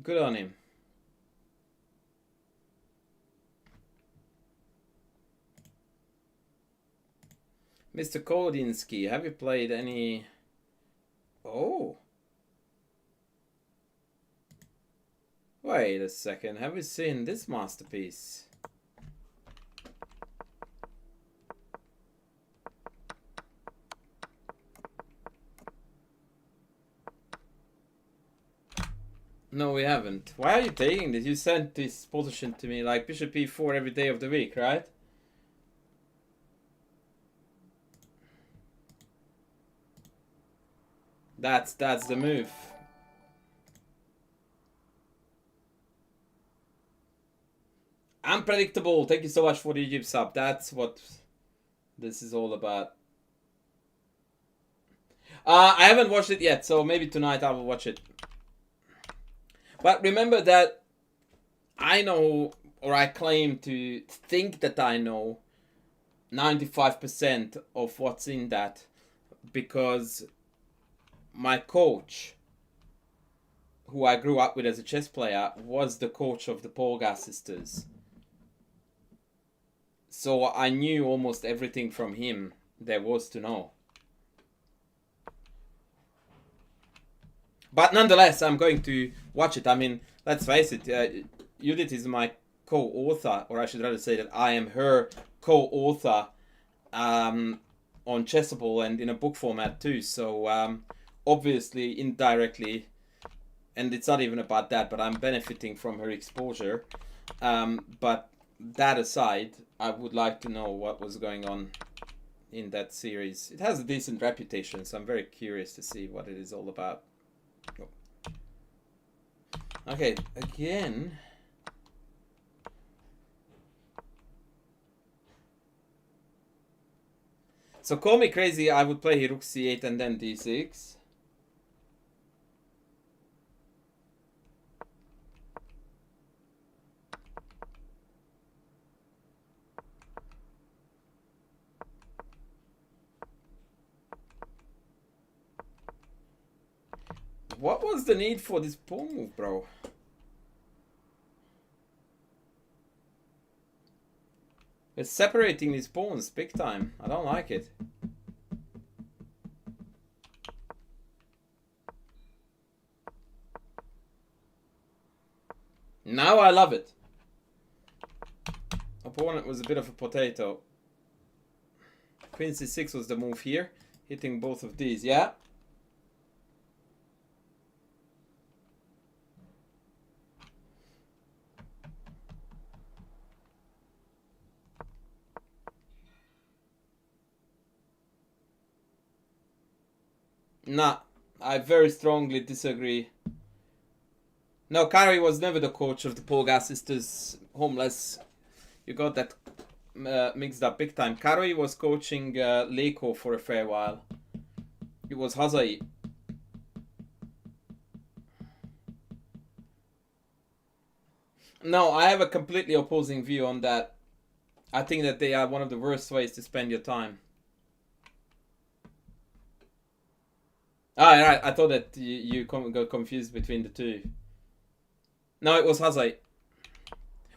Good on him. Mr. Kodinsky, have you played any... Oh. Wait a second, have you seen this masterpiece? No, we haven't. Why are you taking this? You sent this position to me like bishop e4 every day of the week, right? That's the move. Unpredictable. Thank you so much for the YouTube sub. That's what this is all about. I haven't watched it yet, so maybe tonight I will watch it. But remember that I know, or I claim to think that I know 95% of what's in that, because my coach, who I grew up with as a chess player, was the coach of the Polgar sisters. So I knew almost everything from him there was to know. But nonetheless, I'm going to watch it. I mean, let's face it, Judith is my co-author, or I should rather say that I am her co-author on Chessable and in a book format too. So obviously, indirectly, and it's not even about that, but I'm benefiting from her exposure. But that aside, I would like to know what was going on in that series. It has a decent reputation, so I'm very curious to see what it is all about. Okay, again. So call me crazy, I would play rook c8 and then d6. What was the need for this pawn move, bro? It's separating these pawns big time. I don't like it. Now I love it. Opponent was a bit of a potato. Queen c6 was the move here. Hitting both of these, yeah? Nah, I very strongly disagree. No, Kari was never the coach of the Polgar sisters. Homeless. You got that mixed up big time. Kari was coaching Leiko for a fair while. It was Hazai. No, I have a completely opposing view on that. I think that they are one of the worst ways to spend your time. Ah, right. I thought that you got confused between the two. No, it was Hazai.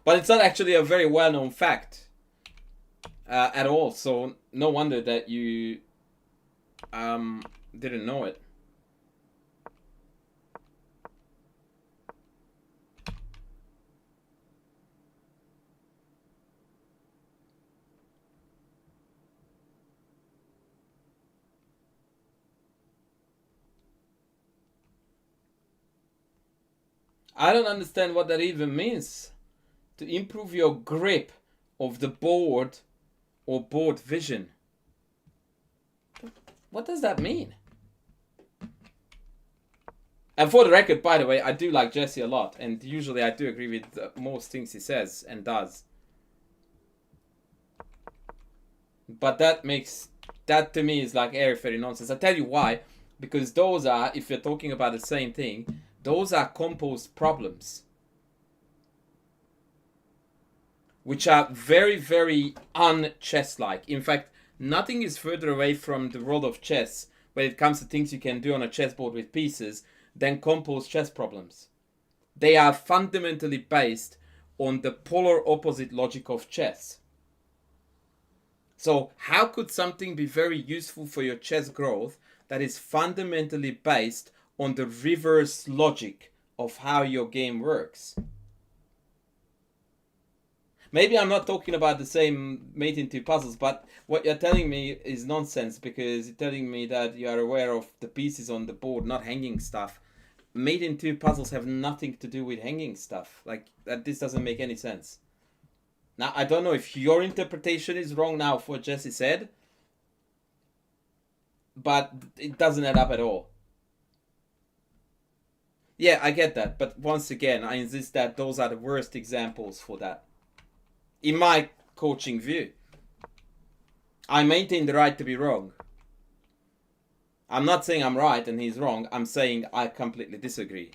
But it's not actually a very well-known fact at all. So no wonder that you didn't know it. I don't understand what that even means. To improve your grip of the board or board vision. What does that mean? And for the record, by the way, I do like Jesse a lot. And usually I do agree with most things he says and does. But that to me is like airy-fairy nonsense. I'll tell you why. Because those are, if you're talking about the same thing, those are composed problems. Which are very, very un-chess-like. In fact, nothing is further away from the world of chess when it comes to things you can do on a chessboard with pieces than composed chess problems. They are fundamentally based on the polar opposite logic of chess. So how could something be very useful for your chess growth that is fundamentally based on the reverse logic of how your game works? Maybe I'm not talking about the same mate in two puzzles, but what you're telling me is nonsense, because you're telling me that you are aware of the pieces on the board, not hanging stuff. Mate in two puzzles have nothing to do with hanging stuff. Like, this doesn't make any sense. Now, I don't know if your interpretation is wrong now of what Jesse said, but it doesn't add up at all. Yeah, I get that, but once again, I insist that those are the worst examples for that. in my coaching view. I maintain the right to be wrong. I'm not saying I'm right and he's wrong. I'm saying I completely disagree.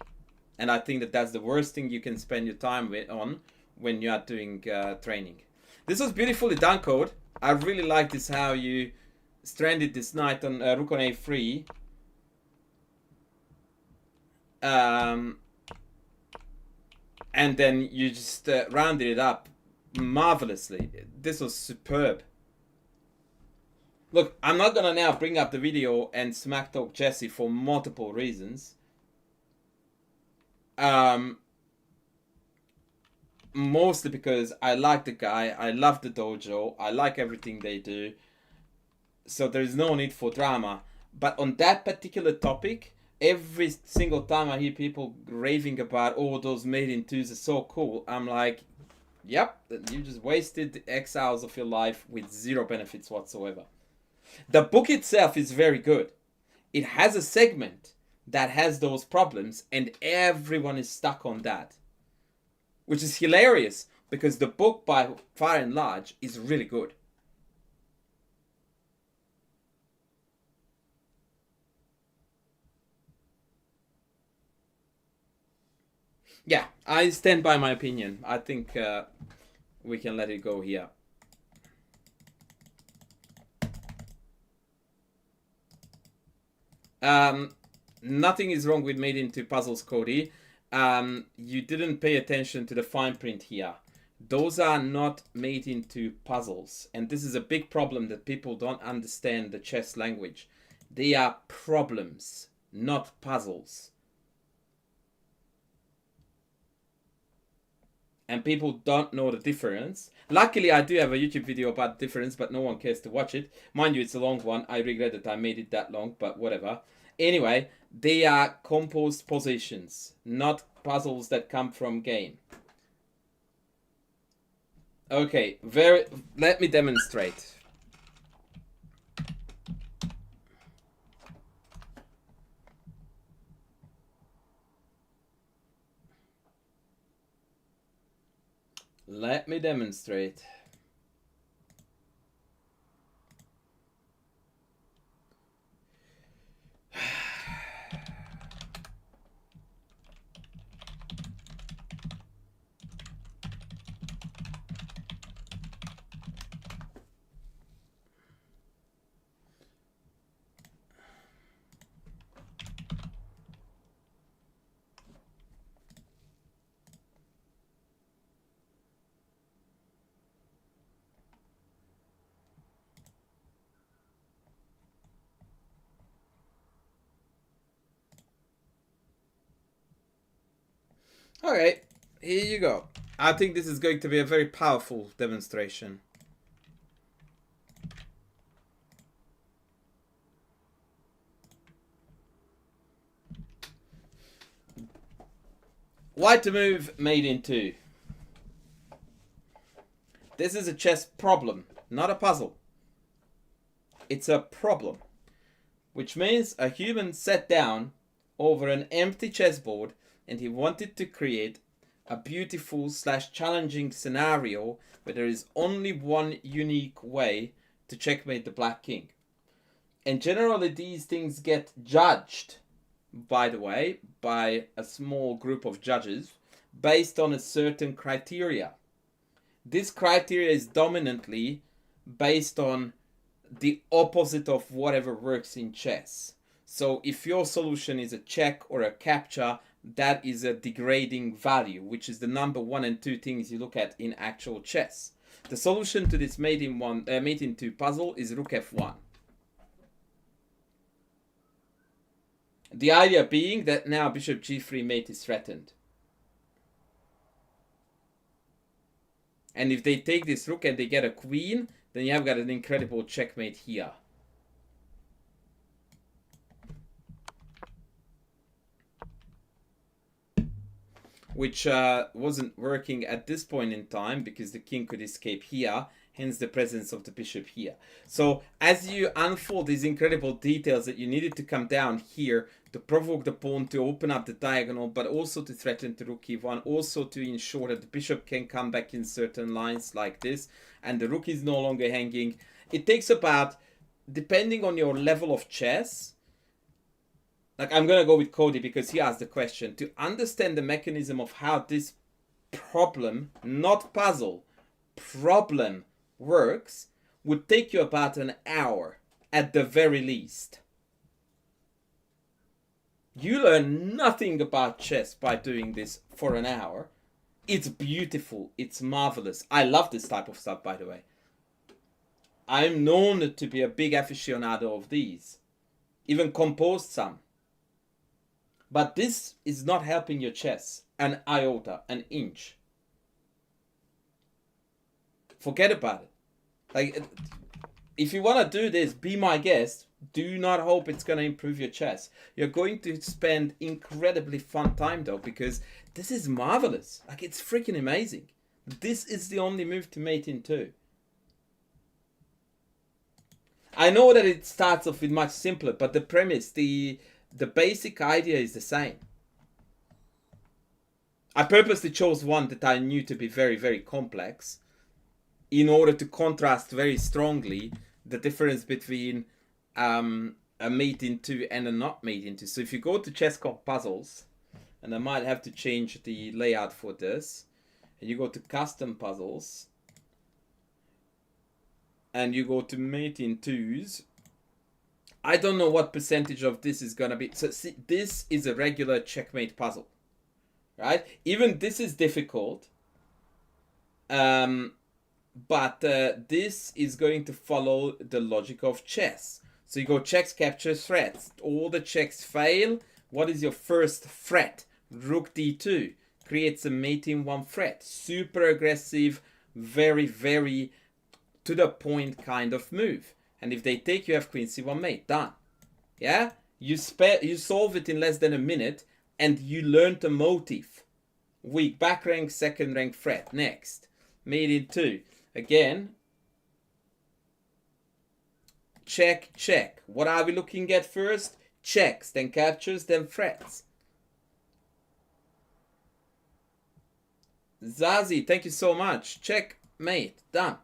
And I think that that's the worst thing you can spend your time on when you are doing training. This was beautifully done, Code. I really like this, how you stranded this knight on rook on a3. And then you just rounded it up marvelously. This was superb. Look, I'm not gonna now bring up the video and smack talk Jesse for multiple reasons. Mostly because I like the guy, I love the dojo, I like everything they do. So there's no need for drama. But on that particular topic, every single time I hear people raving about, oh, those made in twos are so cool, I'm like, yep, you just wasted X hours of your life with zero benefits whatsoever. The book itself is very good. It has a segment that has those problems and everyone is stuck on that. Which is hilarious because the book by far and large is really good. Yeah, I stand by my opinion. I think we can let it go here. Nothing is wrong with made into puzzles, Cody. You didn't pay attention to the fine print here. Those are not made into puzzles. And this is a big problem that people don't understand the chess language. They are problems, not puzzles. And people don't know the difference. Luckily, I do have a YouTube video about the difference, but no one cares to watch it. Mind you, it's a long one. I regret that I made it that long, but whatever. Anyway, they are composed positions, not puzzles that come from game. Okay, let me demonstrate. Let me demonstrate. Okay, here you go. I think this is going to be a very powerful demonstration. White to move, made in two. This is a chess problem, not a puzzle. It's a problem, which means a human sat down over an empty chessboard and he wanted to create a beautiful / challenging scenario where there is only one unique way to checkmate the black king. And generally these things get judged, by the way, by a small group of judges based on a certain criteria. This criteria is dominantly based on the opposite of whatever works in chess. So if your solution is a check or a capture, that is a degrading value, which is the number 1 and 2 things you look at in actual chess. The solution to this mate in two puzzle is rook f1. The idea being that now bishop g3 mate is threatened. And if they take this rook and they get a queen, then you have got an incredible checkmate here. Which wasn't working at this point in time because the king could escape here. hence the presence of the bishop here. So as you unfold these incredible details that you needed to come down here to provoke the pawn to open up the diagonal, but also to threaten the rook e1, also to ensure that the bishop can come back in certain lines like this, and the rook is no longer hanging. It takes about, depending on your level of chess, like I'm gonna go with Cody because he asked the question, to understand the mechanism of how this problem, not puzzle, problem works, would take you about an hour at the very least. You learn nothing about chess by doing this for an hour. It's beautiful. It's marvelous. I love this type of stuff, by the way. I'm known to be a big aficionado of these. Even composed some. But this is not helping your chess an iota, an inch. Forget about it. Like, if you want to do this, be my guest. Do not hope it's going to improve your chess. You're going to spend incredibly fun time though, because this is marvelous. Like, it's freaking amazing. This is the only move to mate in 2. I know that it starts off with much simpler, but the premise, the basic idea is the same. I purposely chose one that I knew to be very, very complex in order to contrast very strongly the difference between a mate in 2 and a not mate in 2. So if you go to ChessCoach Puzzles, and I might have to change the layout for this, and you go to Custom Puzzles, and you go to mate in 2s, I don't know what percentage of this is gonna be. So see, this is a regular checkmate puzzle, right? Even this is difficult, but this is going to follow the logic of chess. So you go checks, captures, threats. All the checks fail. What is your first threat? Rook d2 creates a mate in 1 threat. Super aggressive, very, very to the point kind of move. And if they take, you have queen c1 mate. Done. Yeah? You solve it in less than a minute, and you learn the motif. Weak back rank, second rank threat. Next. Mate in 2. Again. Check, check. What are we looking at first? Checks, then captures, then threats. Zazie, thank you so much. Check, mate. Done.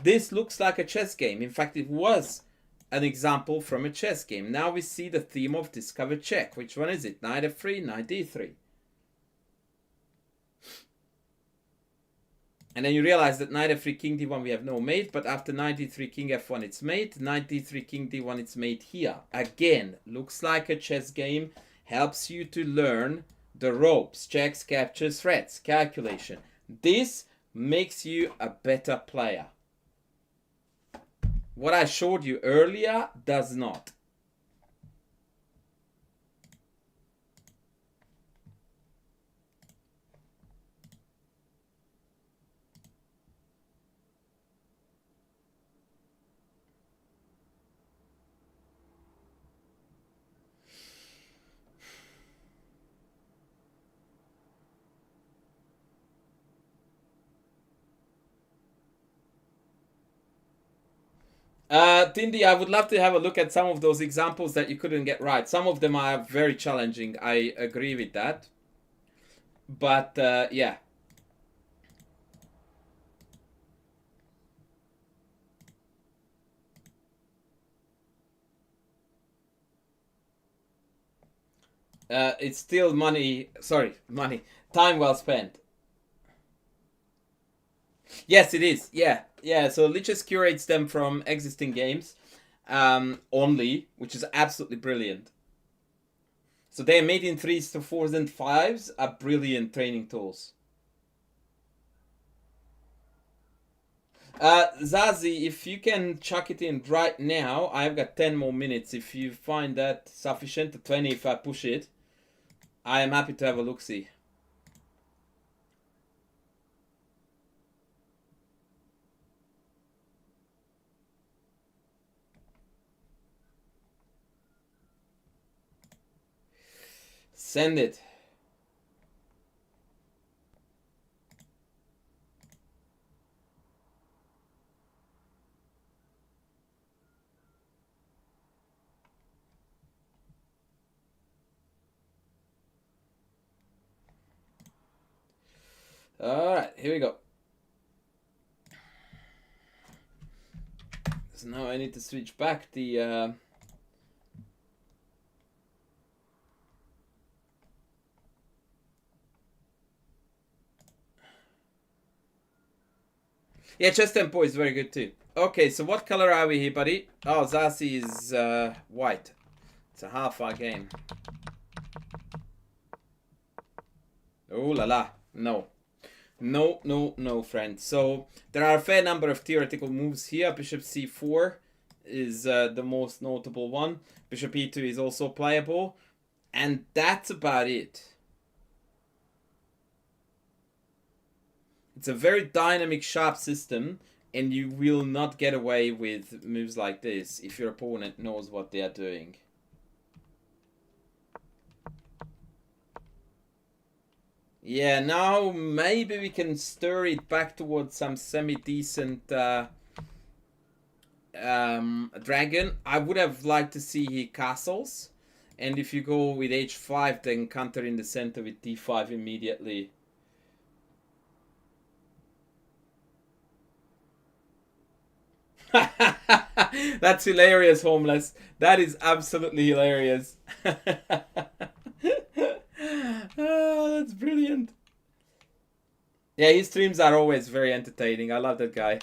This looks like a chess game. In fact, it was an example from a chess game. Now we see the theme of discover check. Which one is it? Knight f3, knight d3. And then you realize that knight f3, king d1, we have no mate. But after knight d3, king f1, it's mate. Knight d3, king d1, it's mate here. Again, looks like a chess game. Helps you to learn the ropes. Checks, captures, threats, calculation. This makes you a better player. What I showed you earlier does not. Tindy, I would love to have a look at some of those examples that you couldn't get right. Some of them are very challenging. I agree with that. But, yeah. It's still money. Sorry, money. Time well spent. Yes, it is. Yeah, yeah. So Lichess curates them from existing games only, which is absolutely brilliant. So they're made in 3s to 4s and 5s are brilliant training tools. Zazie, if you can chuck it in right now, I've got 10 more minutes. If you find that sufficient, 20 if I push it, I am happy to have a look-see. Send it. Alright, here we go. So now I need to switch back the... Yeah, chess tempo is very good too. Okay, so what color are we here, buddy? Oh, Zazi is white. It's a half-hour game. Oh la la. No. No, no, no, friend. So, there are a fair number of theoretical moves here. Bishop c4 is the most notable one. Bishop e2 is also playable. And that's about it. It's a very dynamic, sharp system. And you will not get away with moves like this if your opponent knows what they are doing. Yeah, now maybe we can stir it back towards some semi-decent dragon. I would have liked to see he castles. And if you go with h5, then counter in the center with d5 immediately. That's hilarious, Homeless. That is absolutely hilarious. Oh, that's brilliant. Yeah, his streams are always very entertaining. I love that guy.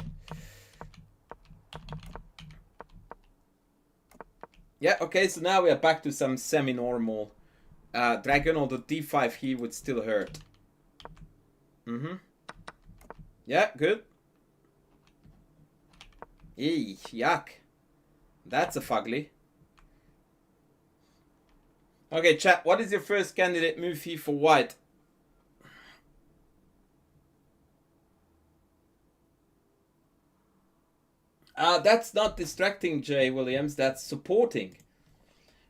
Yeah, okay, so now we are back to some semi-normal dragon, although d5 here would still hurt. Yeah, good. Eey, yuck. That's a fugly. Okay, chat, what is your first candidate move here for white? That's not distracting, Jay Williams. That's supporting.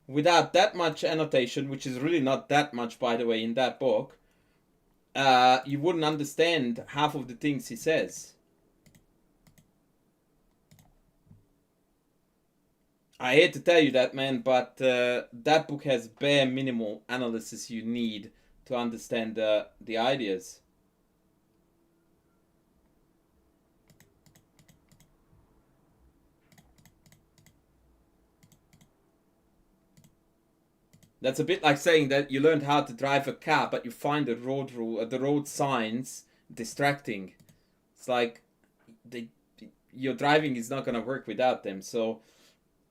Without that much annotation, which is really not that much, by the way, in that book, you wouldn't understand half of the things he says. I hate to tell you that, man, but that book has bare minimal analysis you need to understand the ideas. That's a bit like saying that you learned how to drive a car, but you find the road signs distracting. It's like your driving is not going to work without them. So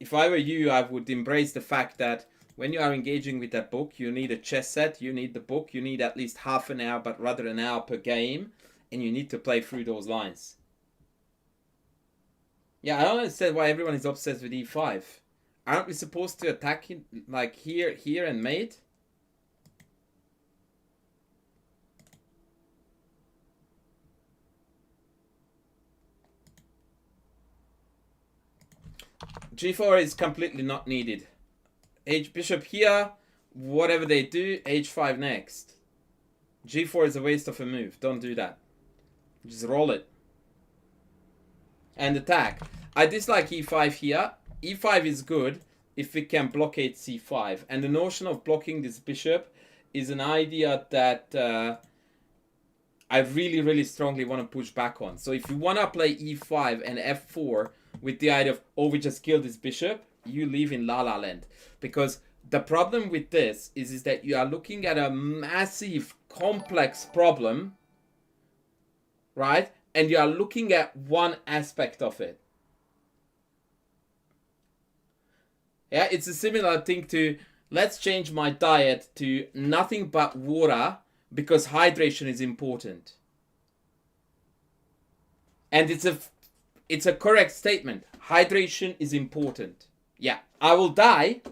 if I were you, I would embrace the fact that when you are engaging with that book, you need a chess set, you need the book, you need at least half an hour, but rather an hour per game, and you need to play through those lines. Yeah, I don't understand why everyone is obsessed with e5. Aren't we supposed to attack it like here, and mate? G4 is completely not needed. Bishop here, whatever they do, h5 next. G4 is a waste of a move. Don't do that. Just roll it. And attack. I dislike e5 here. e5 is good if we can blockade c5. And the notion of blocking this bishop is an idea that I really, really strongly want to push back on. So if you want to play e5 and f4 with the idea of, oh, we just killed this bishop, you live in La La Land. Because the problem with this is that you are looking at a massive, complex problem, right? And you are looking at one aspect of it. Yeah, it's a similar thing to, let's change my diet to nothing but water because hydration is important. And it's a correct statement. Hydration is important. Yeah, I will die,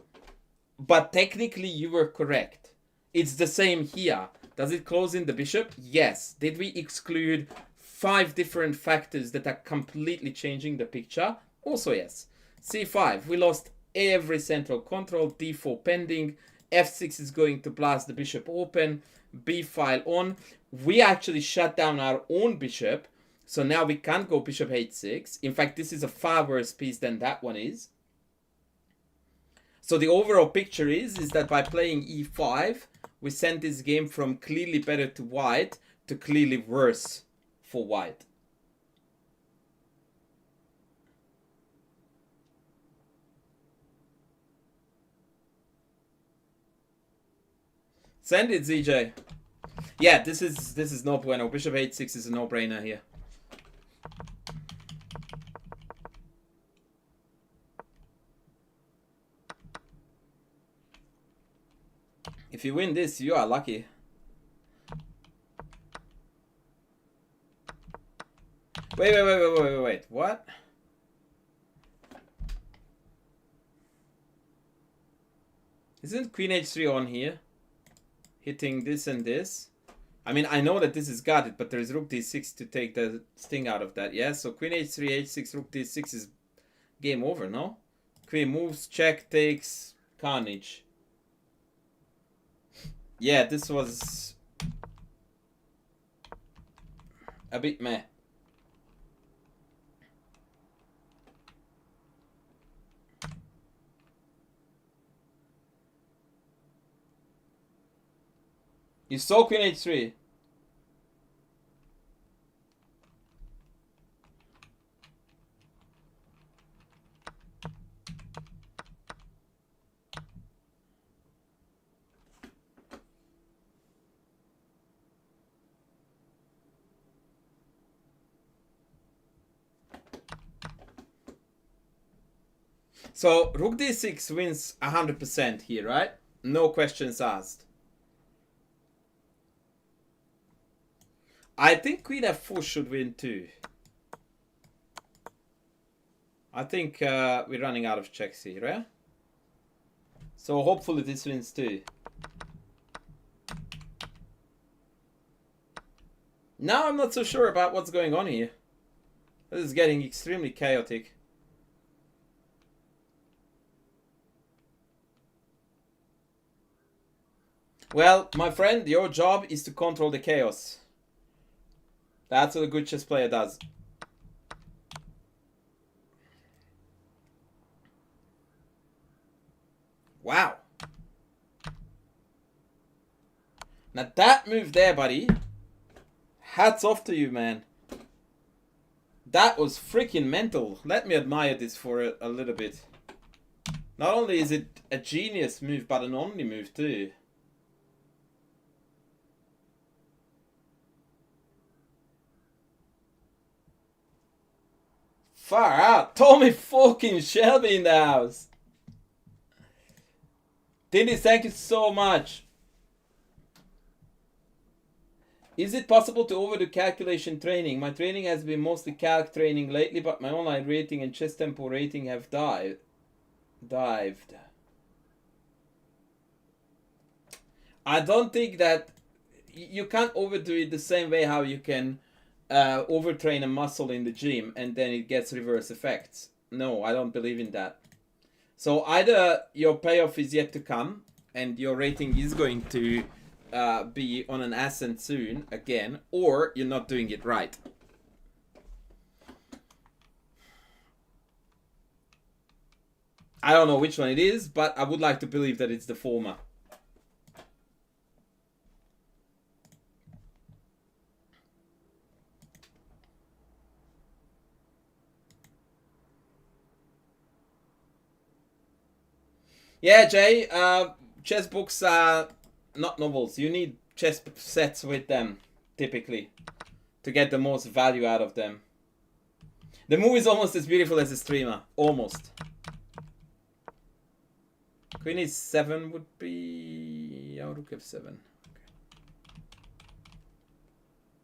but technically you were correct. It's the same here. Does it close in the bishop? Yes. Did we exclude 5 different factors that are completely changing the picture? Also yes. c5, we lost every central control. d4 pending. f6 is going to blast the bishop open. b file on. We actually shut down our own bishop. So now we can't go bishop h6. In fact, this is a far worse piece than that one is. So the overall picture is that by playing e5, we send this game from clearly better to white to clearly worse for white. Send it, ZJ. Yeah, this is no bueno. Bishop h6 is a no-brainer here. If you win this, you are lucky. Wait. What? Isn't queen h3 on here? Hitting this and this? I mean, I know that this is guarded, but there is rook d6 to take the sting out of that, yeah? So queen h3, h6, rook d6 is game over, no? Queen moves, check, takes, carnage. Yeah, this was a bit meh. You saw queen h3. So rook d6 wins 100% here, right? No questions asked. I think queen f4 should win too. I think we're running out of checks here, yeah? So hopefully this wins too. Now I'm not so sure about what's going on here. This is getting extremely chaotic. Well, my friend, your job is to control the chaos. That's what a good chess player does. Wow. Now that move there, buddy. Hats off to you, man. That was freaking mental. Let me admire this for a little bit. Not only is it a genius move, but an only move too. Far out. Tommy fucking Shelby in the house. Tindy, thank you so much. Is it possible to overdo calculation training? My training has been mostly calc training lately, but my online rating and chess tempo rating have dived. I don't think that you can't overdo it the same way how you can overtrain a muscle in the gym and then it gets reverse effects. No, I don't believe in that. So either your payoff is yet to come and your rating is going to be on an ascent soon again, or you're not doing it right. I don't know which one it is, but I would like to believe that it's the former. Yeah, Jay, chess books are not novels. You need chess sets with them, typically, to get the most value out of them. The movie is almost as beautiful as a streamer. Almost. Queen e7 would be... Oh, rook f7. Okay.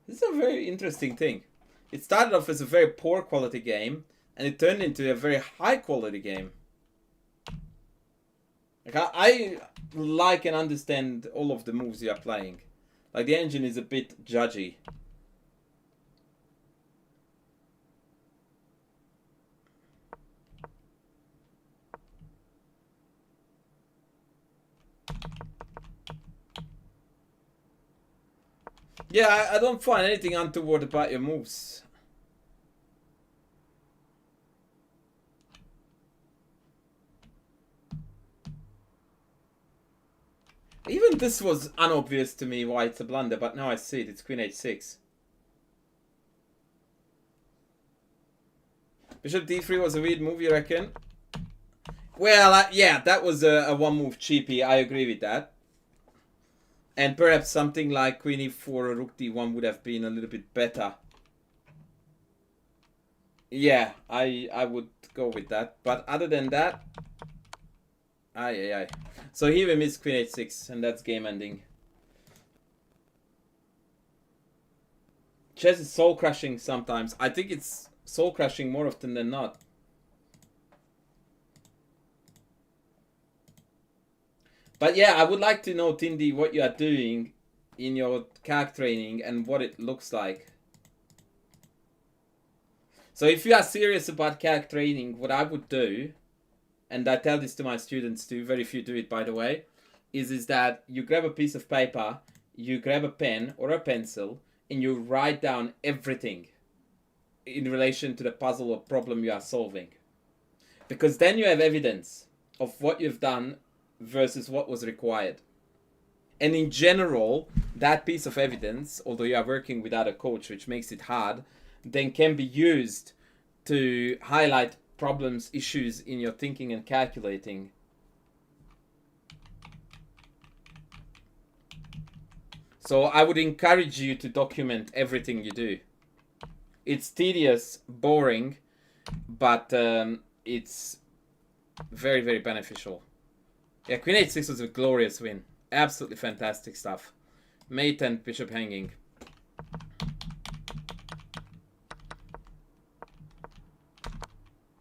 This is a very interesting thing. It started off as a very poor quality game, and it turned into a very high quality game. Like I like and understand all of the moves you are playing. Like the engine is a bit judgy. Yeah, I don't find anything untoward about your moves. Even this was unobvious to me why it's a blunder, but now I see it. It's queen h6. Bishop d3 was a weird move, you reckon? Well, yeah, that was a one-move cheapie. I agree with that. And perhaps something like queen e4 or rook d1 would have been a little bit better. Yeah, I would go with that. But other than that... Aye. So here we missed queen h6, and that's game ending. Chess is soul crushing sometimes. I think it's soul crushing more often than not. But yeah, I would like to know, Tindy, what you are doing in your calc training and what it looks like. So if you are serious about calc training, what I would do, and I tell this to my students too, very few do it by the way, is that you grab a piece of paper, you grab a pen or a pencil, and you write down everything in relation to the puzzle or problem you are solving. Because then you have evidence of what you've done versus what was required. And in general, that piece of evidence, although you are working without a coach, which makes it hard, then can be used to highlight problems, issues in your thinking and calculating. So I would encourage you to document everything you do. It's tedious, boring, but it's very, very beneficial. Yeah, queen h6 was a glorious win. Absolutely fantastic stuff. Mate and bishop hanging.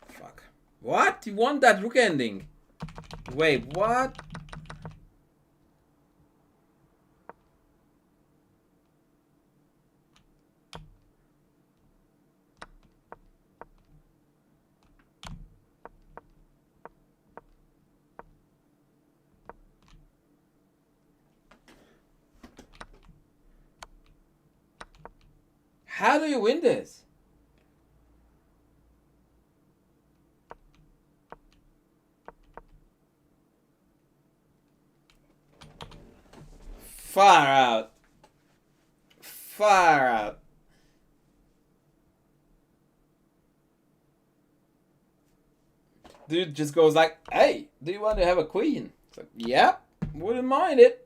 Fuck. What? You want that rook ending? Wait, what? How do you win this? Far out. Far out. Dude just goes like, hey, do you want to have a queen? It's like, yep, wouldn't mind it.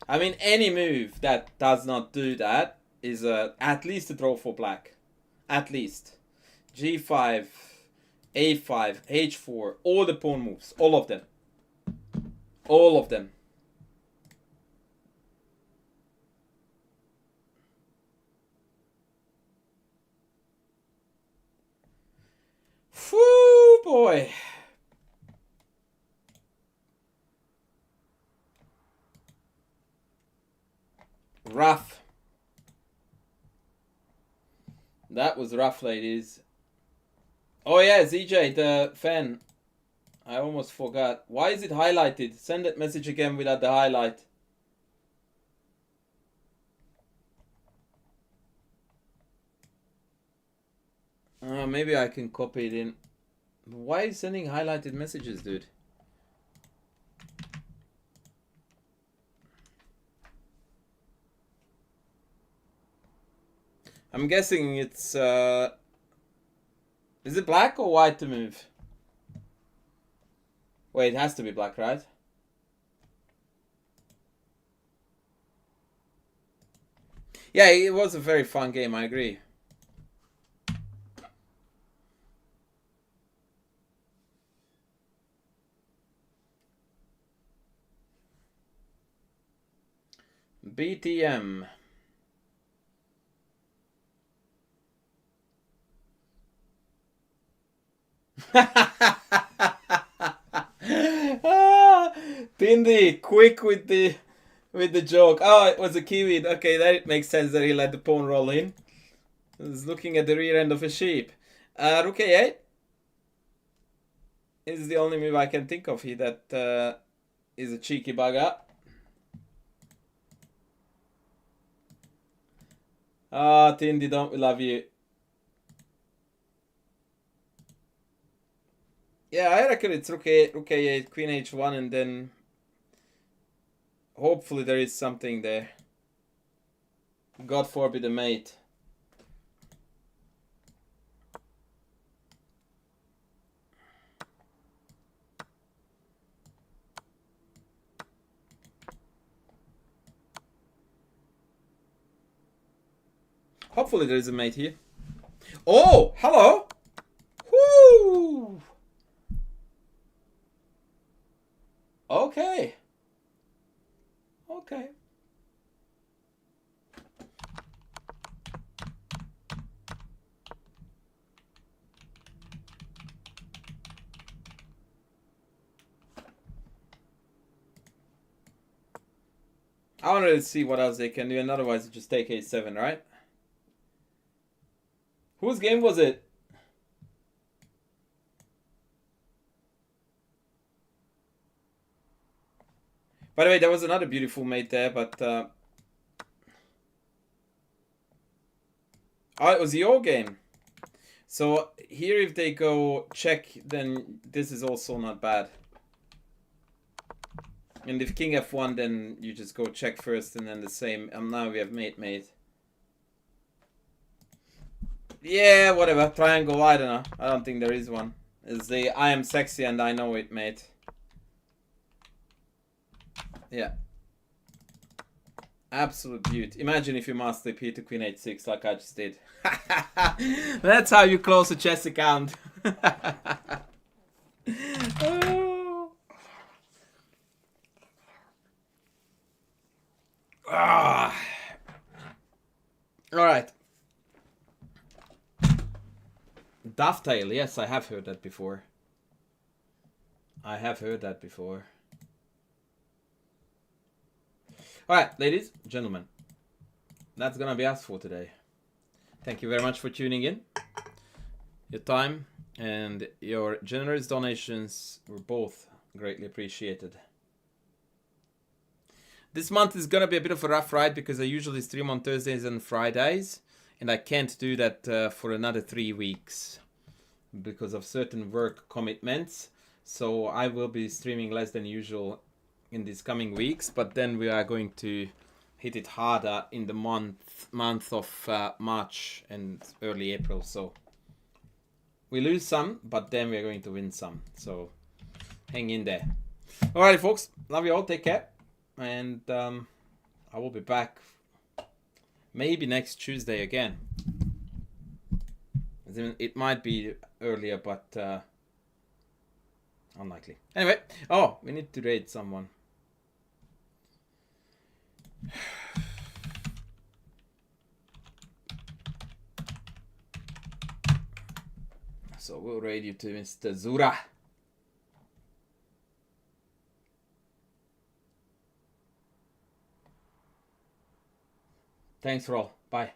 I mean, any move that does not do that is at least a draw for black. At least. G5, A5, H4, all the pawn moves. All of them. All of them. Whoo, boy. Rough. That was rough, ladies. Oh yeah, ZJ, the fan. I almost forgot. Why is it highlighted? Send that message again without the highlight. Maybe I can copy it in. Why are you sending highlighted messages, dude? I'm guessing it's... Is it black or white to move? Wait, it has to be black, right? Yeah, it was a very fun game, I agree. BTM. Tindy, quick with the joke. Oh, it was a kiwi. Okay, that makes sense that he let the pawn roll in. He's looking at the rear end of a sheep. Rook a8 is the only move I can think of here that is a cheeky bugger. Ah, Tindy, don't we love you? Yeah, I reckon it's rook a8, queen h1, and then hopefully there is something there. God forbid a mate. Hopefully there is a mate here. Oh, hello. Woo. Okay. Okay. I wanted to see what else they can do, and otherwise just take a7, right? Whose game was it? By the way, there was another beautiful mate there, but... oh, it was your game. So here if they go check, then this is also not bad. And if king f1, then you just go check first and then the same. And now we have mate. Yeah, whatever. Triangle, I don't know. I don't think there is one. It's the I am sexy and I know it, mate. Yeah. Absolute beauty. Imagine if you master p to queen h6 like I just did. That's how you close a chess account. Oh. Ah. All right. Dovetail. Yes, I have heard that before. I have heard that before. All right, ladies, gentlemen. That's gonna be us for today. Thank you very much for tuning in. Your time and your generous donations were both greatly appreciated. This month is gonna be a bit of a rough ride because I usually stream on Thursdays and Fridays, and I can't do that for another 3 weeks because of certain work commitments. So I will be streaming less than usual in these coming weeks, but then we are going to hit it harder in the month of March and early April. So we lose some, but then we're going to win some. So hang in there. Alright, folks, love you all. Take care, and I will be back maybe next Tuesday again. It might be earlier, but unlikely. Anyway, oh, we need to raid someone. So we'll raid you to Mr. Zura. Thanks for all. Bye.